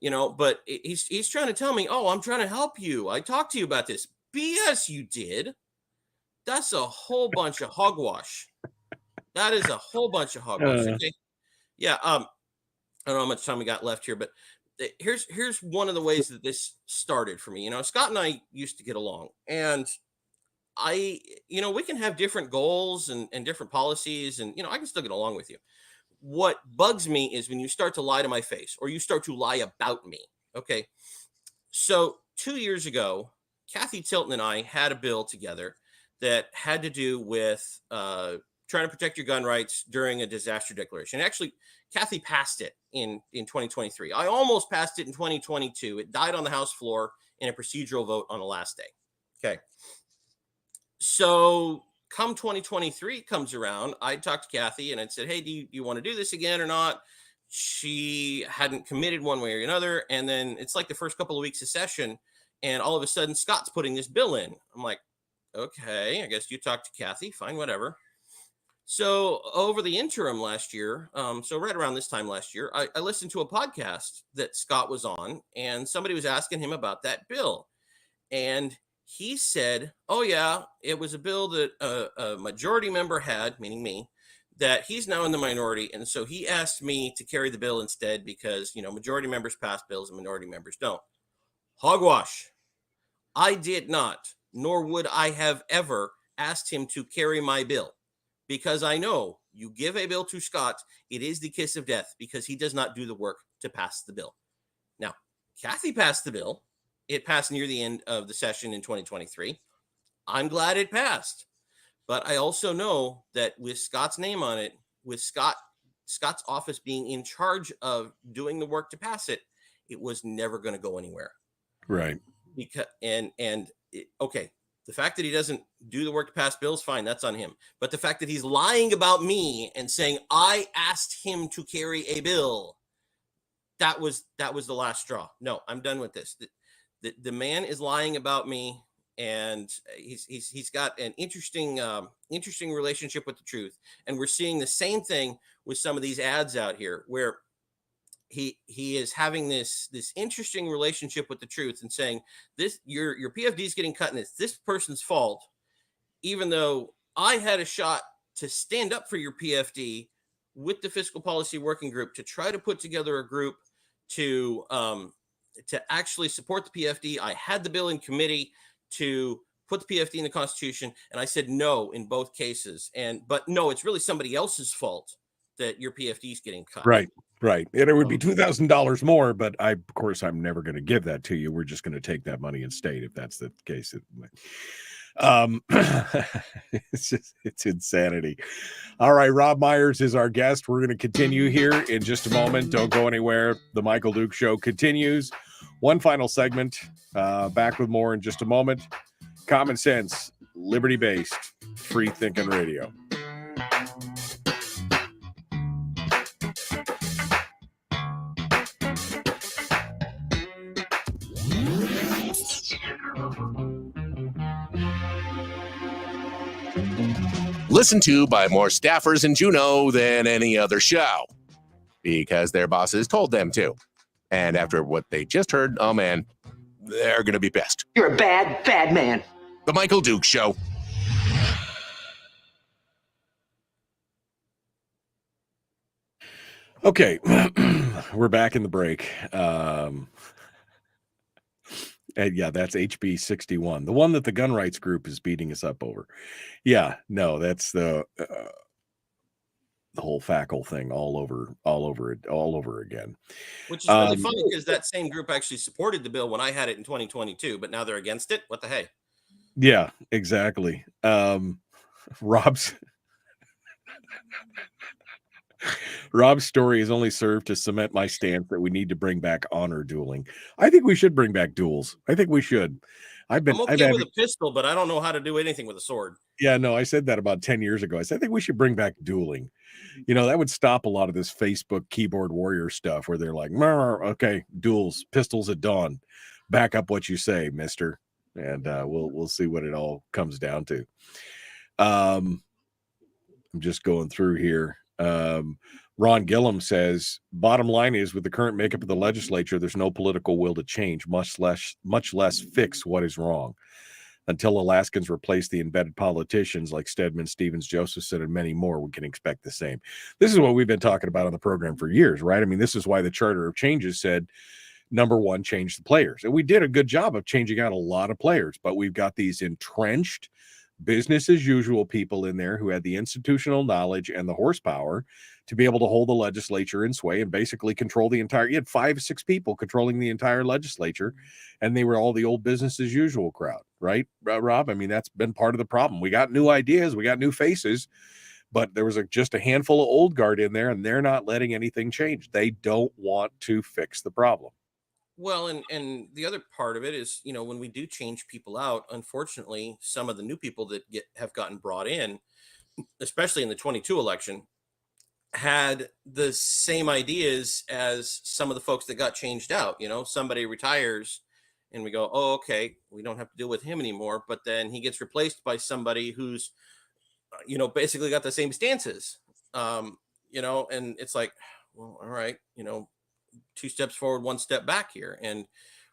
but he's trying to tell me, oh, I'm trying to help you. I talked to you about this. BS, you did. That's a whole bunch of hogwash. That is a whole bunch of hogwash. Okay. Yeah. I don't know how much time we got left here, but here's one of the ways that this started for me. Scott and I used to get along, and we can have different goals and different policies, and I can still get along with you. What bugs me is when you start to lie to my face or you start to lie about me. Okay. So 2 years ago, Kathy Tilton and I had a bill together that had to do with trying to protect your gun rights during a disaster declaration. Actually, Kathy passed it in 2023. I almost passed it in 2022. It died on the House floor in a procedural vote on the last day. Okay. So come 2023 comes around, I talked to Kathy and I said, hey, do you want to do this again or not? She hadn't committed one way or another. And then it's like the first couple of weeks of session, and all of a sudden Scott's putting this bill in. I'm like, okay, I guess you talked to Kathy, fine, whatever. So over the interim last year, so right around this time last year, I listened to a podcast that Scott was on, and somebody was asking him about that bill. And he said, oh, yeah, it was a bill that a majority member had, meaning me, that he's now in the minority. And so he asked me to carry the bill instead because, majority members pass bills and minority members don't. Hogwash. I did not, nor would I have ever asked him to carry my bill, because I know you give a bill to Scott, it is the kiss of death because he does not do the work to pass the bill. Now, Kathy passed the bill. It passed near the end of the session in 2023. I'm glad it passed. But I also know that with Scott's name on it, with Scott's office being in charge of doing the work to pass it, it was never going to go anywhere. Right. Because okay, the fact that he doesn't do the work to pass bills, fine, that's on him. But the fact that he's lying about me and saying I asked him to carry a bill, that was the last straw. No, I'm done with this. The man is lying about me, and he's got an interesting relationship with the truth. And we're seeing the same thing with some of these ads out here where he is having this interesting relationship with the truth and saying this your PFD is getting cut and it's this person's fault, even though I had a shot to stand up for your PFD with the fiscal policy working group to try to put together a group to actually support the PFD. I had the bill in committee to put the PFD in the Constitution, and I said no in both cases. But no, it's really somebody else's fault that your PFD is getting cut. Right. And it would be $2,000 more, but of course, I'm never going to give that to you. We're just going to take that money in state if that's the case. It's insanity. All right, Robb Myers is our guest. We're going to continue here in just a moment. Don't go anywhere. The Michael Duke Show continues. One final segment. Back with more in just a moment. Common sense, liberty-based, free-thinking radio. Listened to by more staffers in Juneau than any other show because their bosses told them to. And after what they just heard, oh man, they're going to be pissed. You're a bad, bad man. The Michael Duke Show. Okay, we're back in the break. And yeah, that's HB 61, the one that the gun rights group is beating us up over. Yeah, no, that's the whole FACL thing all over again. Which is really funny because that same group actually supported the bill when I had it in 2022, but now they're against it. What the hey? Yeah, exactly. Rob's story has only served to cement my stance that we need to bring back honor dueling. I think we should bring back duels. I think we should. I'm okay with a pistol, but I don't know how to do anything with a sword. Yeah, no, I said that about 10 years ago. I said, I think we should bring back dueling. You know, that would stop a lot of this Facebook keyboard warrior stuff where they're like, okay, duels, pistols at dawn. Back up what you say, mister. And we'll see what it all comes down to. I'm just going through here. Ron Gillum says, bottom line is with the current makeup of the legislature, there's no political will to change, much less fix what is wrong. Until Alaskans replace the embedded politicians like Stedman, Stevens, Josephson, and many more, we can expect the same. This is what we've been talking about on the program for years, right? I mean, this is why the Charter of Changes said, number one, change the players. And we did a good job of changing out a lot of players, but we've got these entrenched business as usual people in there who had the institutional knowledge and the horsepower to be able to hold the legislature in sway and basically control the entire, you had 5-6 people controlling the entire legislature, and they were all the old business as usual crowd, right, Rob? I mean, that's been part of the problem. We got new ideas, we got new faces, but there was just a handful of old guard in there, and they're not letting anything change. They don't want to fix the problem. Well, and the other part of it is, you know, when we do change people out, unfortunately, some of the new people that have gotten brought in, especially in the 22 election, had the same ideas as some of the folks that got changed out. You know, somebody retires and we go, oh, okay, we don't have to deal with him anymore. But then he gets replaced by somebody who's, you know, basically got the same stances, you know, and it's like, well, all right, you know, 2 steps forward, 1 step back here, and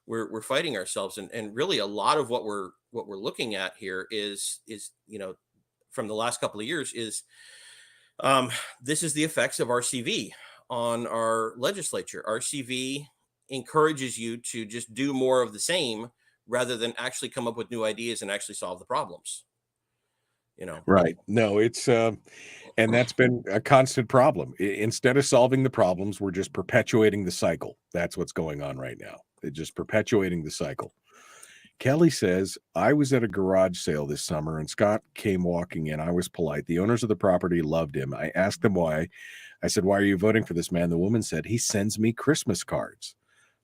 we're fighting ourselves. And really a lot of what we're looking at here is, you know, from the last couple of years is this is the effects of RCV on our legislature. RCV encourages you to just do more of the same rather than actually come up with new ideas and actually solve the problems. You know, right? No, it's and that's been a constant problem. Instead of solving the problems, we're just perpetuating the cycle. That's what's going on right now. They're just perpetuating the cycle. Kelly says, I was at a garage sale this summer and Scott came walking in. I was polite. The owners of the property loved him. I asked them why. I said, why are you voting for this man? The woman said, he sends me Christmas cards.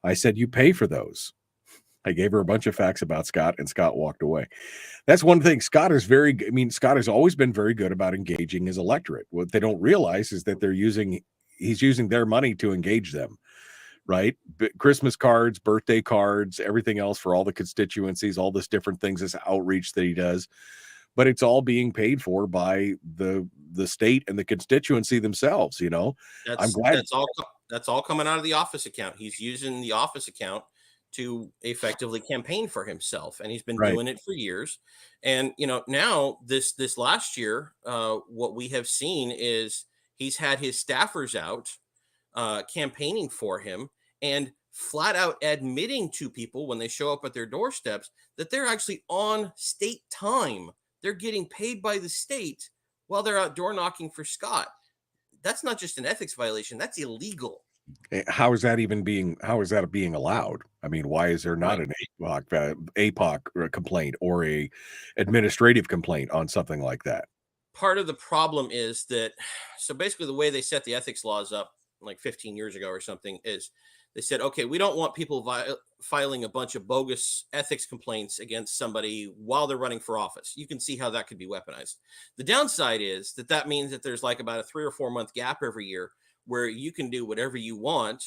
I said, you pay for those. I gave her a bunch of facts about Scott, and Scott walked away. That's one thing. Scott has always been very good about engaging his electorate. What they don't realize is that he's using their money to engage them, right? Christmas cards, birthday cards, everything else for all the constituencies, all this different things, this outreach that he does. But it's all being paid for by the state and the constituency themselves, you know. I'm glad that's all coming out of the office account. He's using the office account to effectively campaign for himself, and he's been doing it for years. And you know, now this last year, what we have seen is he's had his staffers out campaigning for him and flat out admitting to people when they show up at their doorsteps that they're actually on state time. They're getting paid by the state while they're out door knocking for Scott. that's not just an ethics violation, that's illegal. How is that being allowed? I mean, why is there not Right. an APOC complaint or a administrative complaint on something like that? Part of the problem is that, so basically the way they set the ethics laws up like 15 years ago or something is they said, okay, we don't want people filing a bunch of bogus ethics complaints against somebody while they're running for office. You can see how that could be weaponized. The downside is that means that there's like about a 3 or 4 month gap every year where you can do whatever you want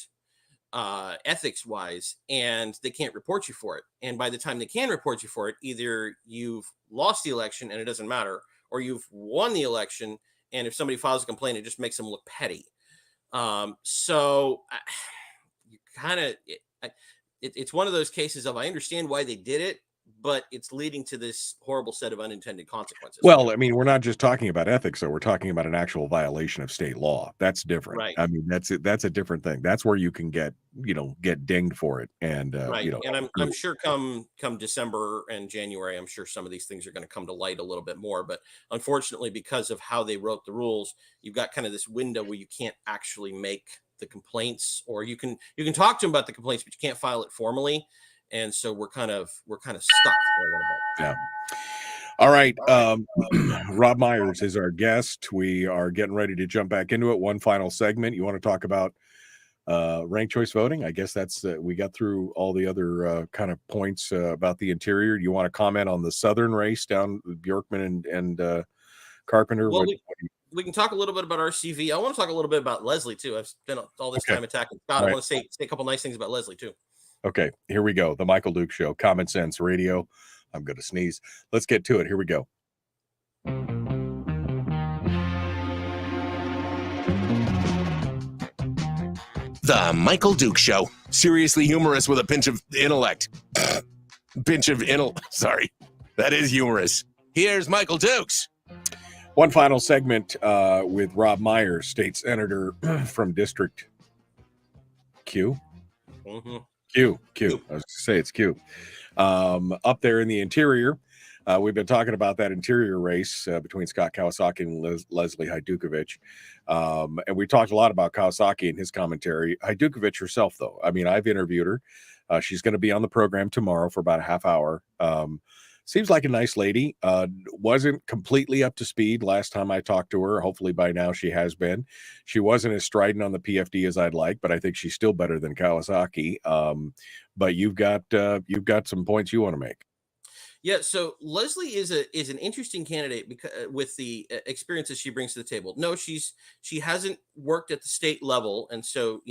ethics wise, and they can't report you for it. And by the time they can report you for it, either you've lost the election and it doesn't matter, or you've won the election. And if somebody files a complaint, it just makes them look petty. So you kind of, it's one of those cases of, I understand why they did it, but it's leading to this horrible set of unintended consequences. Well, I mean, we're not just talking about ethics, though. We're talking about an actual violation of state law. That's different. Right. I mean, that's a different thing. That's where you can get dinged for it. And, right. And I'm sure come December and January, I'm sure some of these things are going to come to light a little bit more. But unfortunately, because of how they wrote the rules, you've got kind of this window where you can't actually make the complaints, or you can talk to them about the complaints, but you can't file it formally. And so we're kind of stuck for a little bit. Yeah. All right. Robb Myers is our guest. We are getting ready to jump back into it. One final segment. You want to talk about ranked choice voting? I guess that's we got through all the other kind of points about the interior. Do you want to comment on the southern race down with Bjorkman and Carpenter? Well, we can talk a little bit about RCV. I want to talk a little bit about Leslie too. I've spent all this time attacking Scott. I want to say a couple nice things about Leslie too. Okay, here we go. The Michael Duke Show, Common Sense Radio. I'm going to sneeze. Let's get to it. Here we go. The Michael Duke Show. Seriously humorous with a pinch of intellect. Sorry. That is humorous. Here's Michael Dukes. One final segment with Robb Myers, state senator from District Q. Mm-hmm. Q. I was going to say it's Q. Up there in the interior. We've been talking about that interior race between Scott Kawasaki and Leslie Hajdukovic. And we talked a lot about Kawasaki in his commentary. Hajdukovic herself, though, I mean, I've interviewed her. She's going to be on the program tomorrow for about a half hour. Seems like a nice lady. Wasn't completely up to speed last time I talked to her. Hopefully by now she has been. She wasn't as strident on the PFD as I'd like, but I think she's still better than Kawasaki. But you've got some points you want to make. Yeah, so Leslie is an interesting candidate because with the experiences she brings to the table. No, she hasn't worked at the state level, and so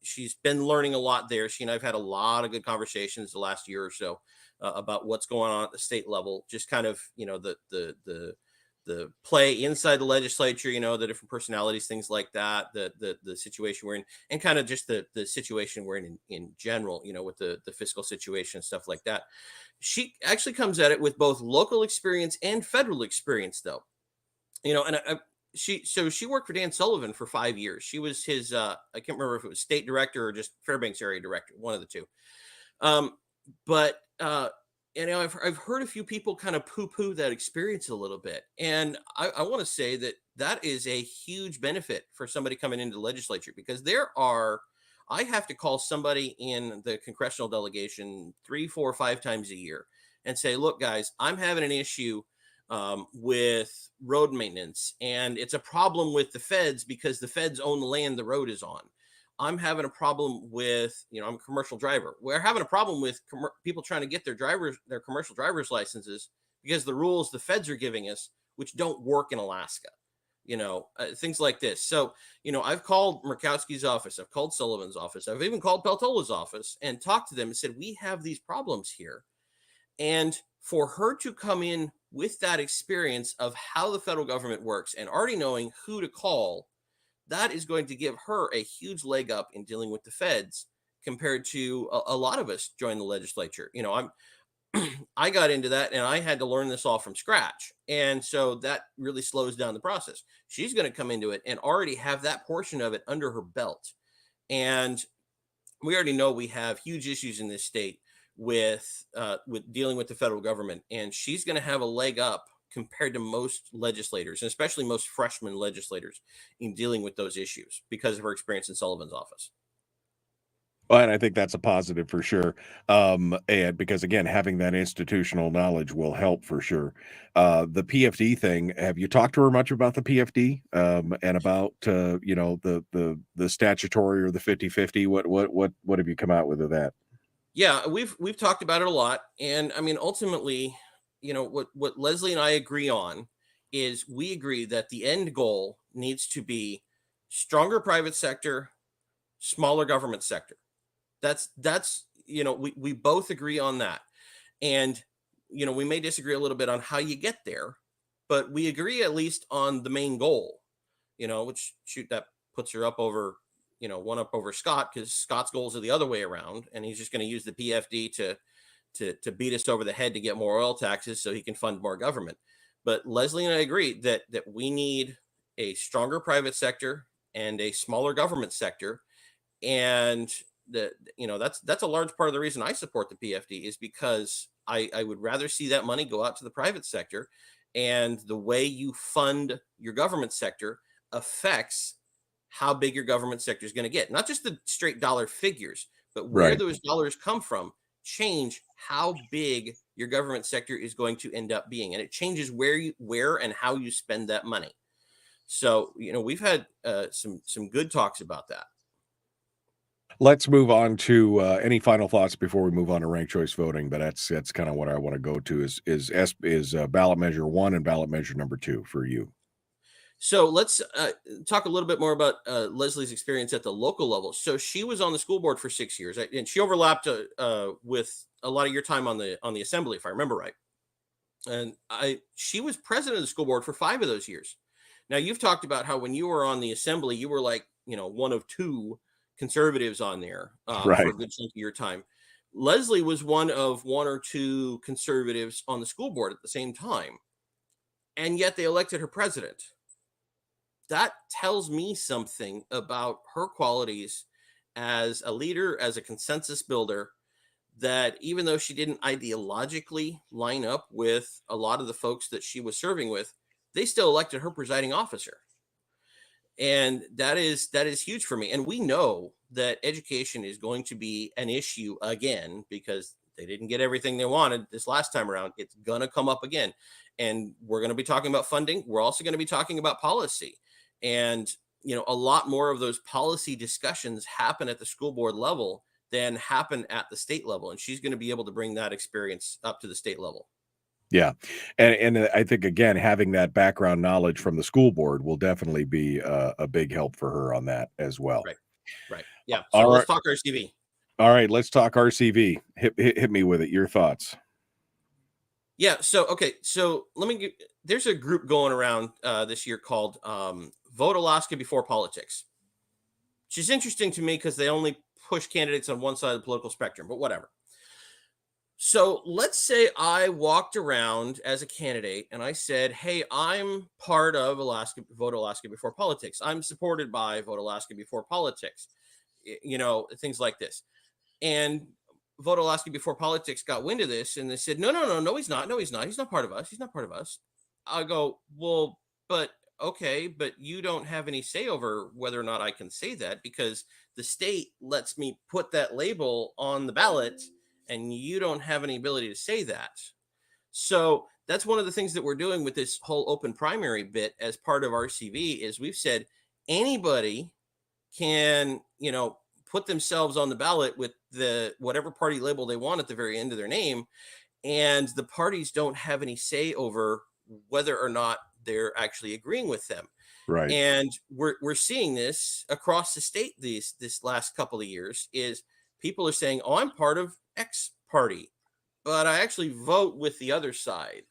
she's been learning a lot there. She and I've had a lot of good conversations the last year or so about what's going on at the state level. Just kind of the play inside the legislature, the different personalities, things like that, the situation we're in, and kind of just the situation we're in general, with the fiscal situation and stuff like that. She actually comes at it with both local experience and federal experience, though, and she worked for Dan Sullivan for 5 years. She was his, I can't remember if it was state director or just Fairbanks area director, one of the two. But I've heard a few people kind of poo-poo that experience a little bit. And I want to say that is a huge benefit for somebody coming into the legislature, because I have to call somebody in the congressional delegation 3, 4, 5 times a year and say, look, guys, I'm having an issue with road maintenance, and it's a problem with the feds because the feds own the land the road is on. I'm having a problem with, I'm a commercial driver. We're having a problem with people trying to get their commercial driver's licenses because the rules the feds are giving us, which don't work in Alaska, things like this. So, I've called Murkowski's office. I've called Sullivan's office. I've even called Peltola's office and talked to them and said, we have these problems here. And for her to come in with that experience of how the federal government works and already knowing who to call, that is going to give her a huge leg up in dealing with the feds compared to a lot of us join the legislature. I got into that and I had to learn this all from scratch. And so that really slows down the process. She's going to come into it and already have that portion of it under her belt. And we already know we have huge issues in this state with dealing with the federal government. And she's going to have a leg up compared to most legislators, and especially most freshman legislators, in dealing with those issues because of her experience in Sullivan's office. Well, and I think that's a positive for sure. And because again, having that institutional knowledge will help for sure. The PFD thing, have you talked to her much about the PFD and about the statutory or the 50-50? What have you come out with of that? Yeah, we've talked about it a lot, and I mean, ultimately, what Leslie and I agree on is we agree that the end goal needs to be stronger private sector, smaller government sector. That's we both agree on that. And we may disagree a little bit on how you get there, but we agree at least on the main goal, which that puts her up over one up over Scott, because Scott's goals are the other way around, and he's just going to use the PFD to beat us over the head to get more oil taxes so he can fund more government. But Leslie and I agree that we need a stronger private sector and a smaller government sector. And that's a large part of the reason I support the PFD, is because I would rather see that money go out to the private sector, and the way you fund your government sector affects how big your government sector is going to get. Not just the straight dollar figures, but where those dollars come from change how big your government sector is going to end up being, and it changes where and how you spend that money. So we've had some good talks about that. Let's move on to any final thoughts before we move on to ranked choice voting. But that's kind of what I want to go to is ballot measure 1 and ballot measure number 2 for you. So let's talk a little bit more about Leslie's experience at the local level. So she was on the school board for 6 years, and she overlapped with a lot of your time on the assembly, if I remember right. And she was president of the school board for 5 of those years. Now, you've talked about how when you were on the assembly, you were like, one of 2 conservatives on there for a good chunk of your time. Leslie was one of 1 or 2 conservatives on the school board at the same time, and yet they elected her president. That tells me something about her qualities as a leader, as a consensus builder, that even though she didn't ideologically line up with a lot of the folks that she was serving with, they still elected her presiding officer. And that is huge for me. And we know that education is going to be an issue again, because they didn't get everything they wanted this last time around. It's going to come up again. And we're going to be talking about funding. We're also going to be talking about policy. And, a lot more of those policy discussions happen at the school board level than happen at the state level. And she's going to be able to bring that experience up to the state level. Yeah. And I think, again, having that background knowledge from the school board will definitely be a big help for her on that as well. Right. Yeah. So let's talk RCV. All right. Let's talk RCV. Hit me with it. Your thoughts. Yeah. So there's a group going around this year called Vote Alaska Before Politics, which is interesting to me because they only push candidates on one side of the political spectrum, but whatever. So let's say I walked around as a candidate and I said, hey, I'm part of Vote Alaska Before Politics. I'm supported by Vote Alaska Before Politics, things like this. And Vote Alaska Before Politics got wind of this, and they said, no, he's not. No, he's not. He's not part of us. He's not part of us. I go, well, but okay, but you don't have any say over whether or not I can say that, because the state lets me put that label on the ballot, and you don't have any ability to say that. So that's one of the things that we're doing with this whole open primary bit as part of RCV is we've said anybody can, put themselves on the ballot with the whatever party label they want at the very end of their name, and the parties don't have any say over whether or not they're actually agreeing with them. Right. And we're seeing this across the state this last couple of years is people are saying, oh, I'm part of X party, but I actually vote with the other side.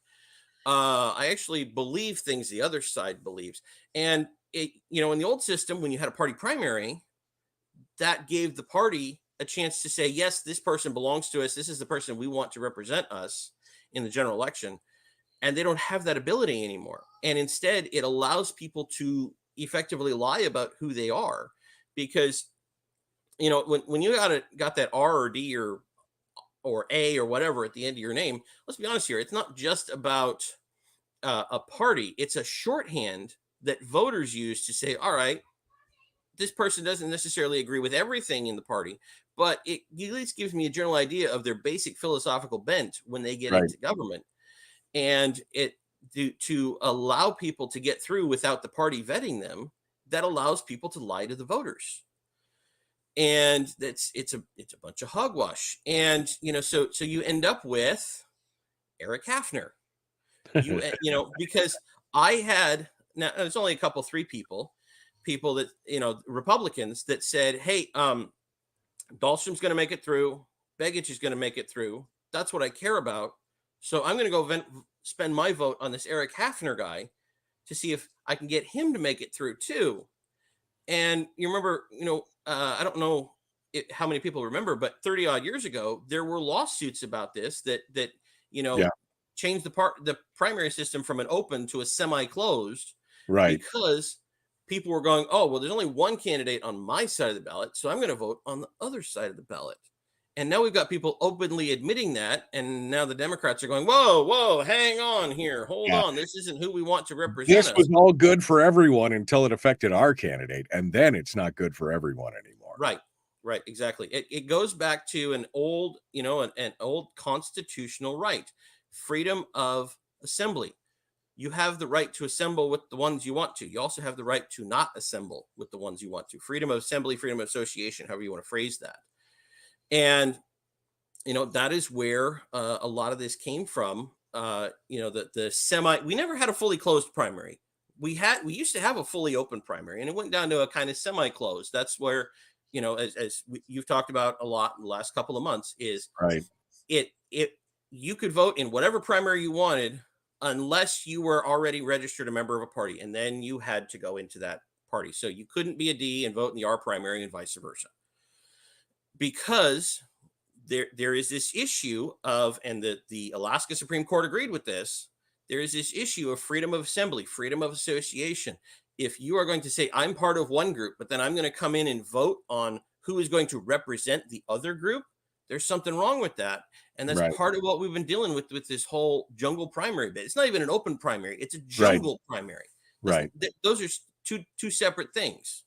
I actually believe things the other side believes. And in the old system, when you had a party primary, that gave the party a chance to say, yes, this person belongs to us. This is the person we want to represent us in the general election. And they don't have that ability anymore. And instead, it allows people to effectively lie about who they are. Because, when you got that R or D or A or whatever at the end of your name, let's be honest here. It's not just about a party. It's a shorthand that voters use to say, all right, this person doesn't necessarily agree with everything in the party, but it at least gives me a general idea of their basic philosophical bent when they get Right. into government. And to allow people to get through without the party vetting them, that allows people to lie to the voters. And it's a bunch of hogwash. And so you end up with Eric Hafner. Because I had, now there's only three people that, Republicans that said, hey, Dahlstrom's going to make it through. Begich is going to make it through. That's what I care about. So I'm going to go spend my vote on this Eric Hafner guy to see if I can get him to make it through too. And you remember, I don't know how many people remember, but 30 odd years ago, there were lawsuits about this that changed the primary system from an open to a semi-closed, Right. because people were going, oh, well, there's only one candidate on my side of the ballot, so I'm going to vote on the other side of the ballot. And now we've got people openly admitting that. And now the Democrats are going, whoa, hang on here. Hold on. This isn't who we want to represent This us. was all good for everyone until it affected our candidate. And then it's not good for everyone anymore. Right. Exactly. It goes back to an old, an old constitutional right, freedom of assembly. You have the right to assemble with the ones you want to. You also have the right to not assemble with the ones you want to. Freedom of assembly, freedom of association, however you want to phrase that. And, that is where a lot of this came from. We never had a fully closed primary. We used to have a fully open primary, and it went down to a kind of semi-closed. That's where, you've talked about a lot in the last couple of months, is right. You could vote in whatever primary you wanted, unless you were already registered a member of a party, and then you had to go into that party. So you couldn't be a D and vote in the R primary and vice versa. Because there is this issue of, and the Alaska Supreme Court agreed with this, there is this issue of freedom of assembly, freedom of association. If you are going to say, I'm part of one group, but then I'm going to come in and vote on who is going to represent the other group, there's something wrong with that. And that's part of what we've been dealing with this whole jungle primary bit. It's not even an open primary. It's a jungle primary. Right. Those are two separate things.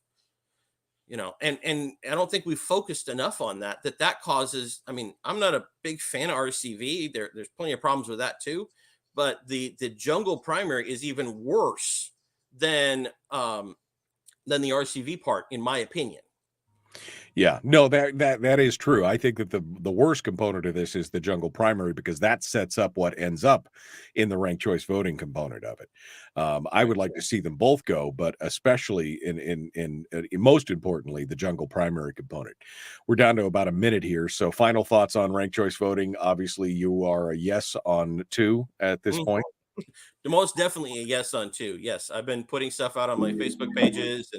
And I don't think we've focused enough on that causes, I'm not a big fan of RCV. There's plenty of problems with that too, but the jungle primary is even worse than the RCV part, in my opinion. Yeah, no, that is true. I think that the worst component of this is the jungle primary, because that sets up what ends up in the ranked choice voting component of it. I would like to see them both go, but especially in most importantly, the jungle primary component. We're down to about a minute here. So final thoughts on ranked choice voting. Obviously, you are a yes on 2 at this point. Most definitely a yes on 2. Yes, I've been putting stuff out on my Facebook pages,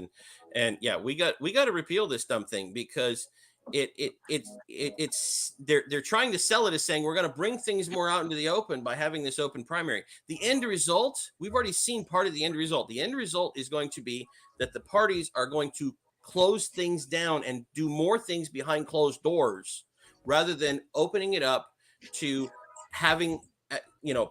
and yeah, we got to repeal this dumb thing, because it's they're trying to sell it as saying we're going to bring things more out into the open by having this open primary. The end result, we've already seen part of the end result. The end result is going to be that the parties are going to close things down and do more things behind closed doors, rather than opening it up to having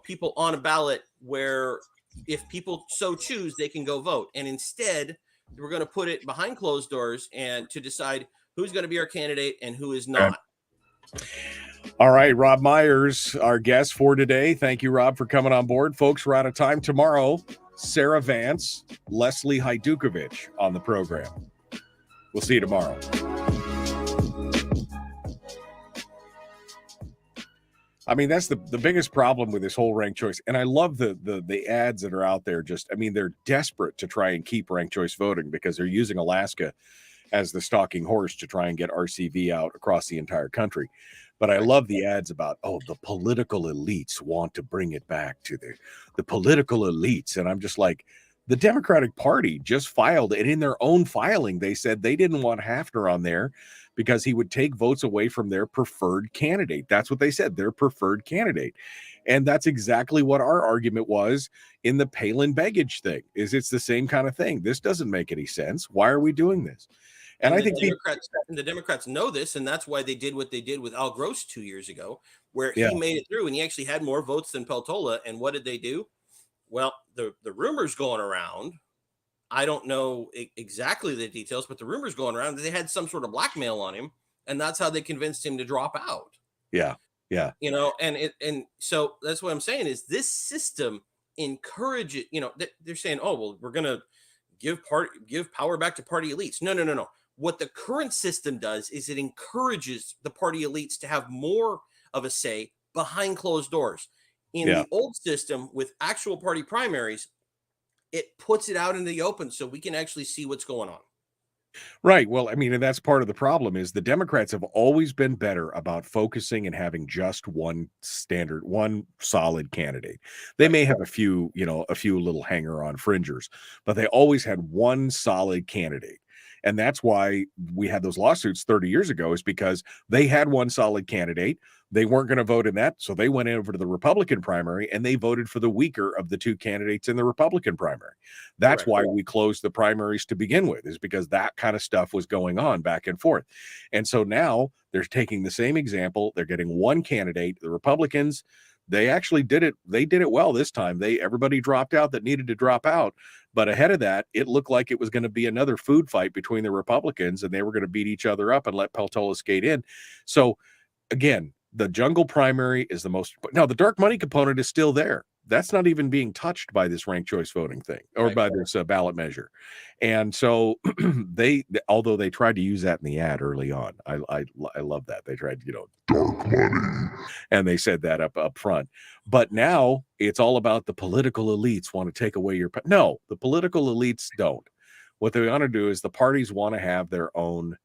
people on a ballot where, if people so choose, they can go vote. And instead, we're going to put it behind closed doors and to decide who's going to be our candidate and who is not. All right, Robb Myers, our guest for today. Thank you, Rob, for coming on board. Folks, we're out of time. Tomorrow, Sarah Vance, Leslie Hajdukovic on the program. We'll see you tomorrow. That's the biggest problem with this whole ranked choice. And I love the ads that are out there. They're desperate to try and keep ranked choice voting, because they're using Alaska as the stalking horse to try and get RCV out across the entire country. But I love the ads about, the political elites want to bring it back to the political elites. And I'm just like, the Democratic Party just filed, and in their own filing, they said they didn't want Hafner on there because he would take votes away from their preferred candidate. That's what they said, their preferred candidate. And that's exactly what our argument was in the Palin-Begich thing, is it's the same kind of thing. This doesn't make any sense. Why are we doing this? And I think the Democrats know this, and that's why they did what they did with Al Gross 2 years ago, where he made it through, and he actually had more votes than Peltola. And what did they do? Well, the rumors going around, I don't know exactly the details, but the rumors going around that they had some sort of blackmail on him, and that's how they convinced him to drop out. Yeah. Yeah. And so that's what I'm saying is this system encourages, they're saying, oh, well, we're going to give power back to party elites. No. What the current system does is it encourages the party elites to have more of a say behind closed doors. In the old system with actual party primaries, it puts it out into the open so we can actually see what's going on. Right. Well, I mean, and that's part of the problem is the Democrats have always been better about focusing and having just one solid candidate. They may have a few little hanger-on fringers, but they always had one solid candidate. And that's why we had those lawsuits 30 years ago, is because they had one solid candidate. They weren't going to vote in that. So they went over to the Republican primary and they voted for the weaker of the two candidates in the Republican primary. That's why we closed the primaries to begin with, is because that kind of stuff was going on back and forth. And so now they're taking the same example. They're getting one candidate. The Republicans, they actually did it. They did it well this time. Everybody dropped out that needed to drop out. But ahead of that, it looked like it was going to be another food fight between the Republicans, and they were going to beat each other up and let Peltola skate in. So again, the jungle primary is the most. Now, the dark money component is still there. That's not even being touched by this ranked choice voting thing or by this ballot measure. And so although they tried to use that in the ad early on, I love that. They tried, dark money, and they said that up front. But now it's all about the political elites want to take away your. No, the political elites don't. What they want to do is the parties want to have their own.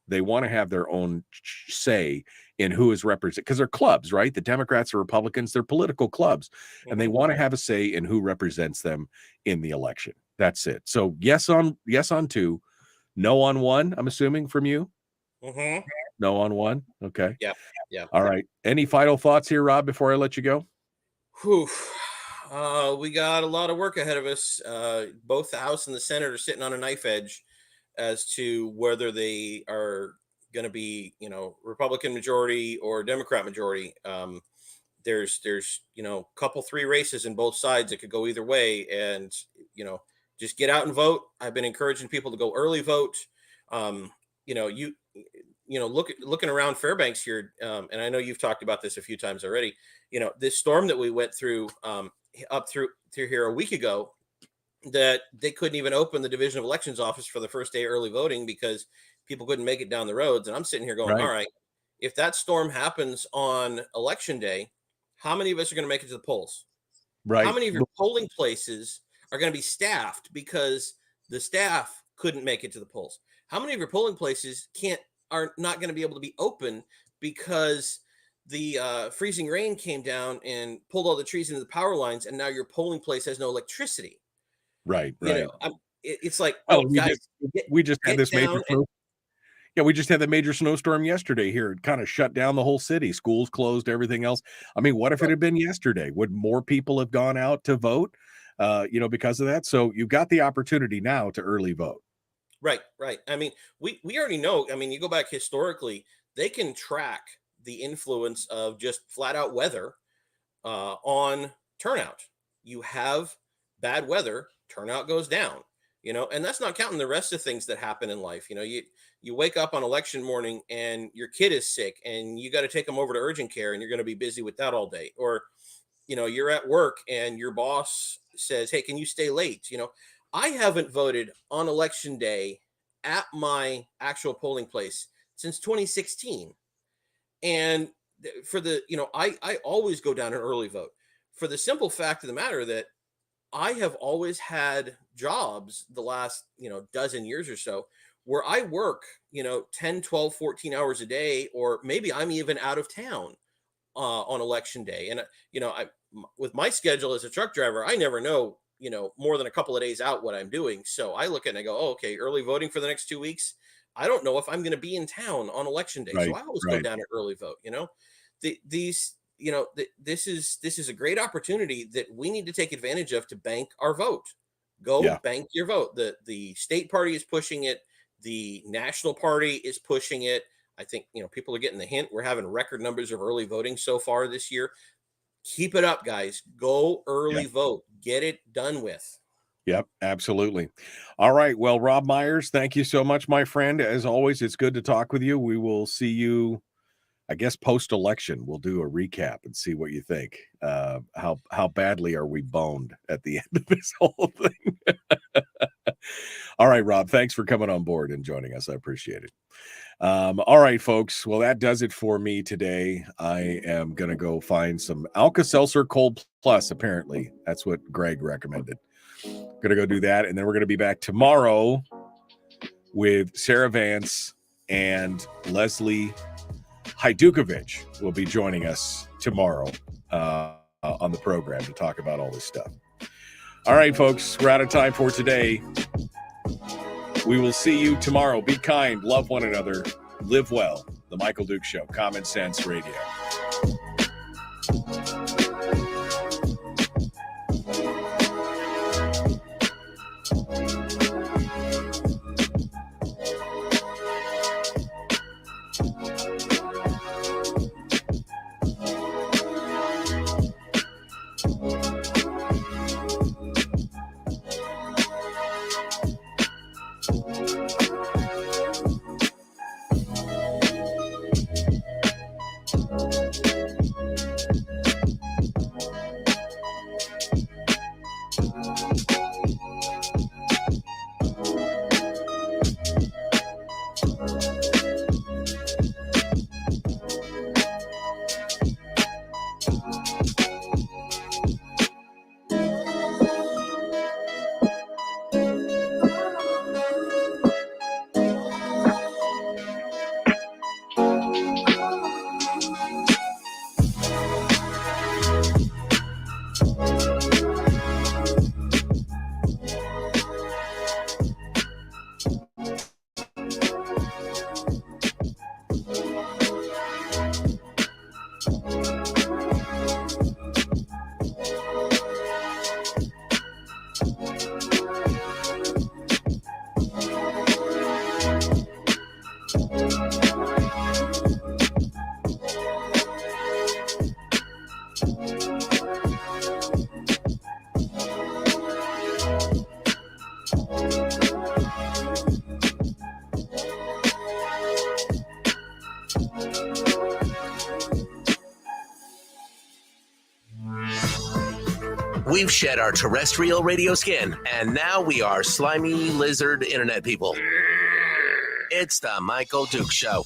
They want to have their own say in who is represented, because they're clubs, right? The Democrats or Republicans, they're political clubs, and they want to have a say in who represents them in the election. That's it. So yes on 2, no on 1. I'm assuming from you. Mm-hmm. No on 1. Okay. Yeah. All right. Any final thoughts here, Rob, before I let you go? Whew. We got a lot of work ahead of us. Both the House and the Senate are sitting on a knife edge as to whether they are going to be, Republican majority or Democrat majority. There's a couple 3 races in both sides that could go either way, and just get out and vote. I've been encouraging people to go early vote. Looking around Fairbanks here, and I know you've talked about this a few times already. This storm that we went through up through here a week ago, that they couldn't even open the Division of Elections office for the first day early voting because people couldn't make it down the roads. And I'm sitting here going, all right, if that storm happens on election day, how many of us are going to make it to the polls? Right. How many of your polling places are going to be staffed because the staff couldn't make it to the polls? How many of your polling places are not going to be able to be open because the freezing rain came down and pulled all the trees into the power lines, and now your polling place has no electricity? Right. It's like, we just had this major we just had the major snowstorm yesterday here. It kind of shut down the whole city. Schools closed, everything else. I mean, what if it had been yesterday? Would more people have gone out to vote, because of that? So you've got the opportunity now to early vote. Right. I mean, we already know. I mean, you go back historically, they can track the influence of just flat out weather on turnout. You have bad weather, turnout goes down, and that's not counting the rest of things that happen in life. You wake up on election morning and your kid is sick and you got to take them over to urgent care and you're going to be busy with that all day. Or, you're at work and your boss says, hey, can you stay late? I haven't voted on election day at my actual polling place since 2016. And for the, I always go down an early vote for the simple fact of the matter that I have always had jobs the last, dozen years or so where I work, 10, 12, 14 hours a day, or maybe I'm even out of town on election day. And, with my schedule as a truck driver, I never know, more than a couple of days out what I'm doing. So I look at it and I go, oh, okay, early voting for the next 2 weeks. I don't know if I'm going to be in town on election day. So I always go down an early vote, this is a great opportunity that we need to take advantage of to bank our vote. Bank your vote. The state party is pushing it. The national party is pushing it. I think, people are getting the hint. We're having record numbers of early voting so far this year. Keep it up, guys. Go early vote. Get it done with. Yep, absolutely. All right. Well, Robb Myers, thank you so much, my friend. As always, it's good to talk with you. We will see you, I guess, post-election. We'll do a recap and see what you think. How badly are we boned at the end of this whole thing? All right, Rob, thanks for coming on board and joining us. I appreciate it. All right, folks. Well, that does it for me today. I am going to go find some Alka-Seltzer Cold Plus, apparently. That's what Greg recommended. Going to go do that, and then we're going to be back tomorrow with Sarah Vance and Leslie Hajdukovic will be joining us tomorrow on the program to talk about all this stuff. All right, folks, we're out of time for today. We will see you tomorrow. Be kind, love one another, live well. The Michael Duke Show, Common Sense Radio. We've shed our terrestrial radio skin, and now we are slimy lizard internet people. It's the Michael Duke Show.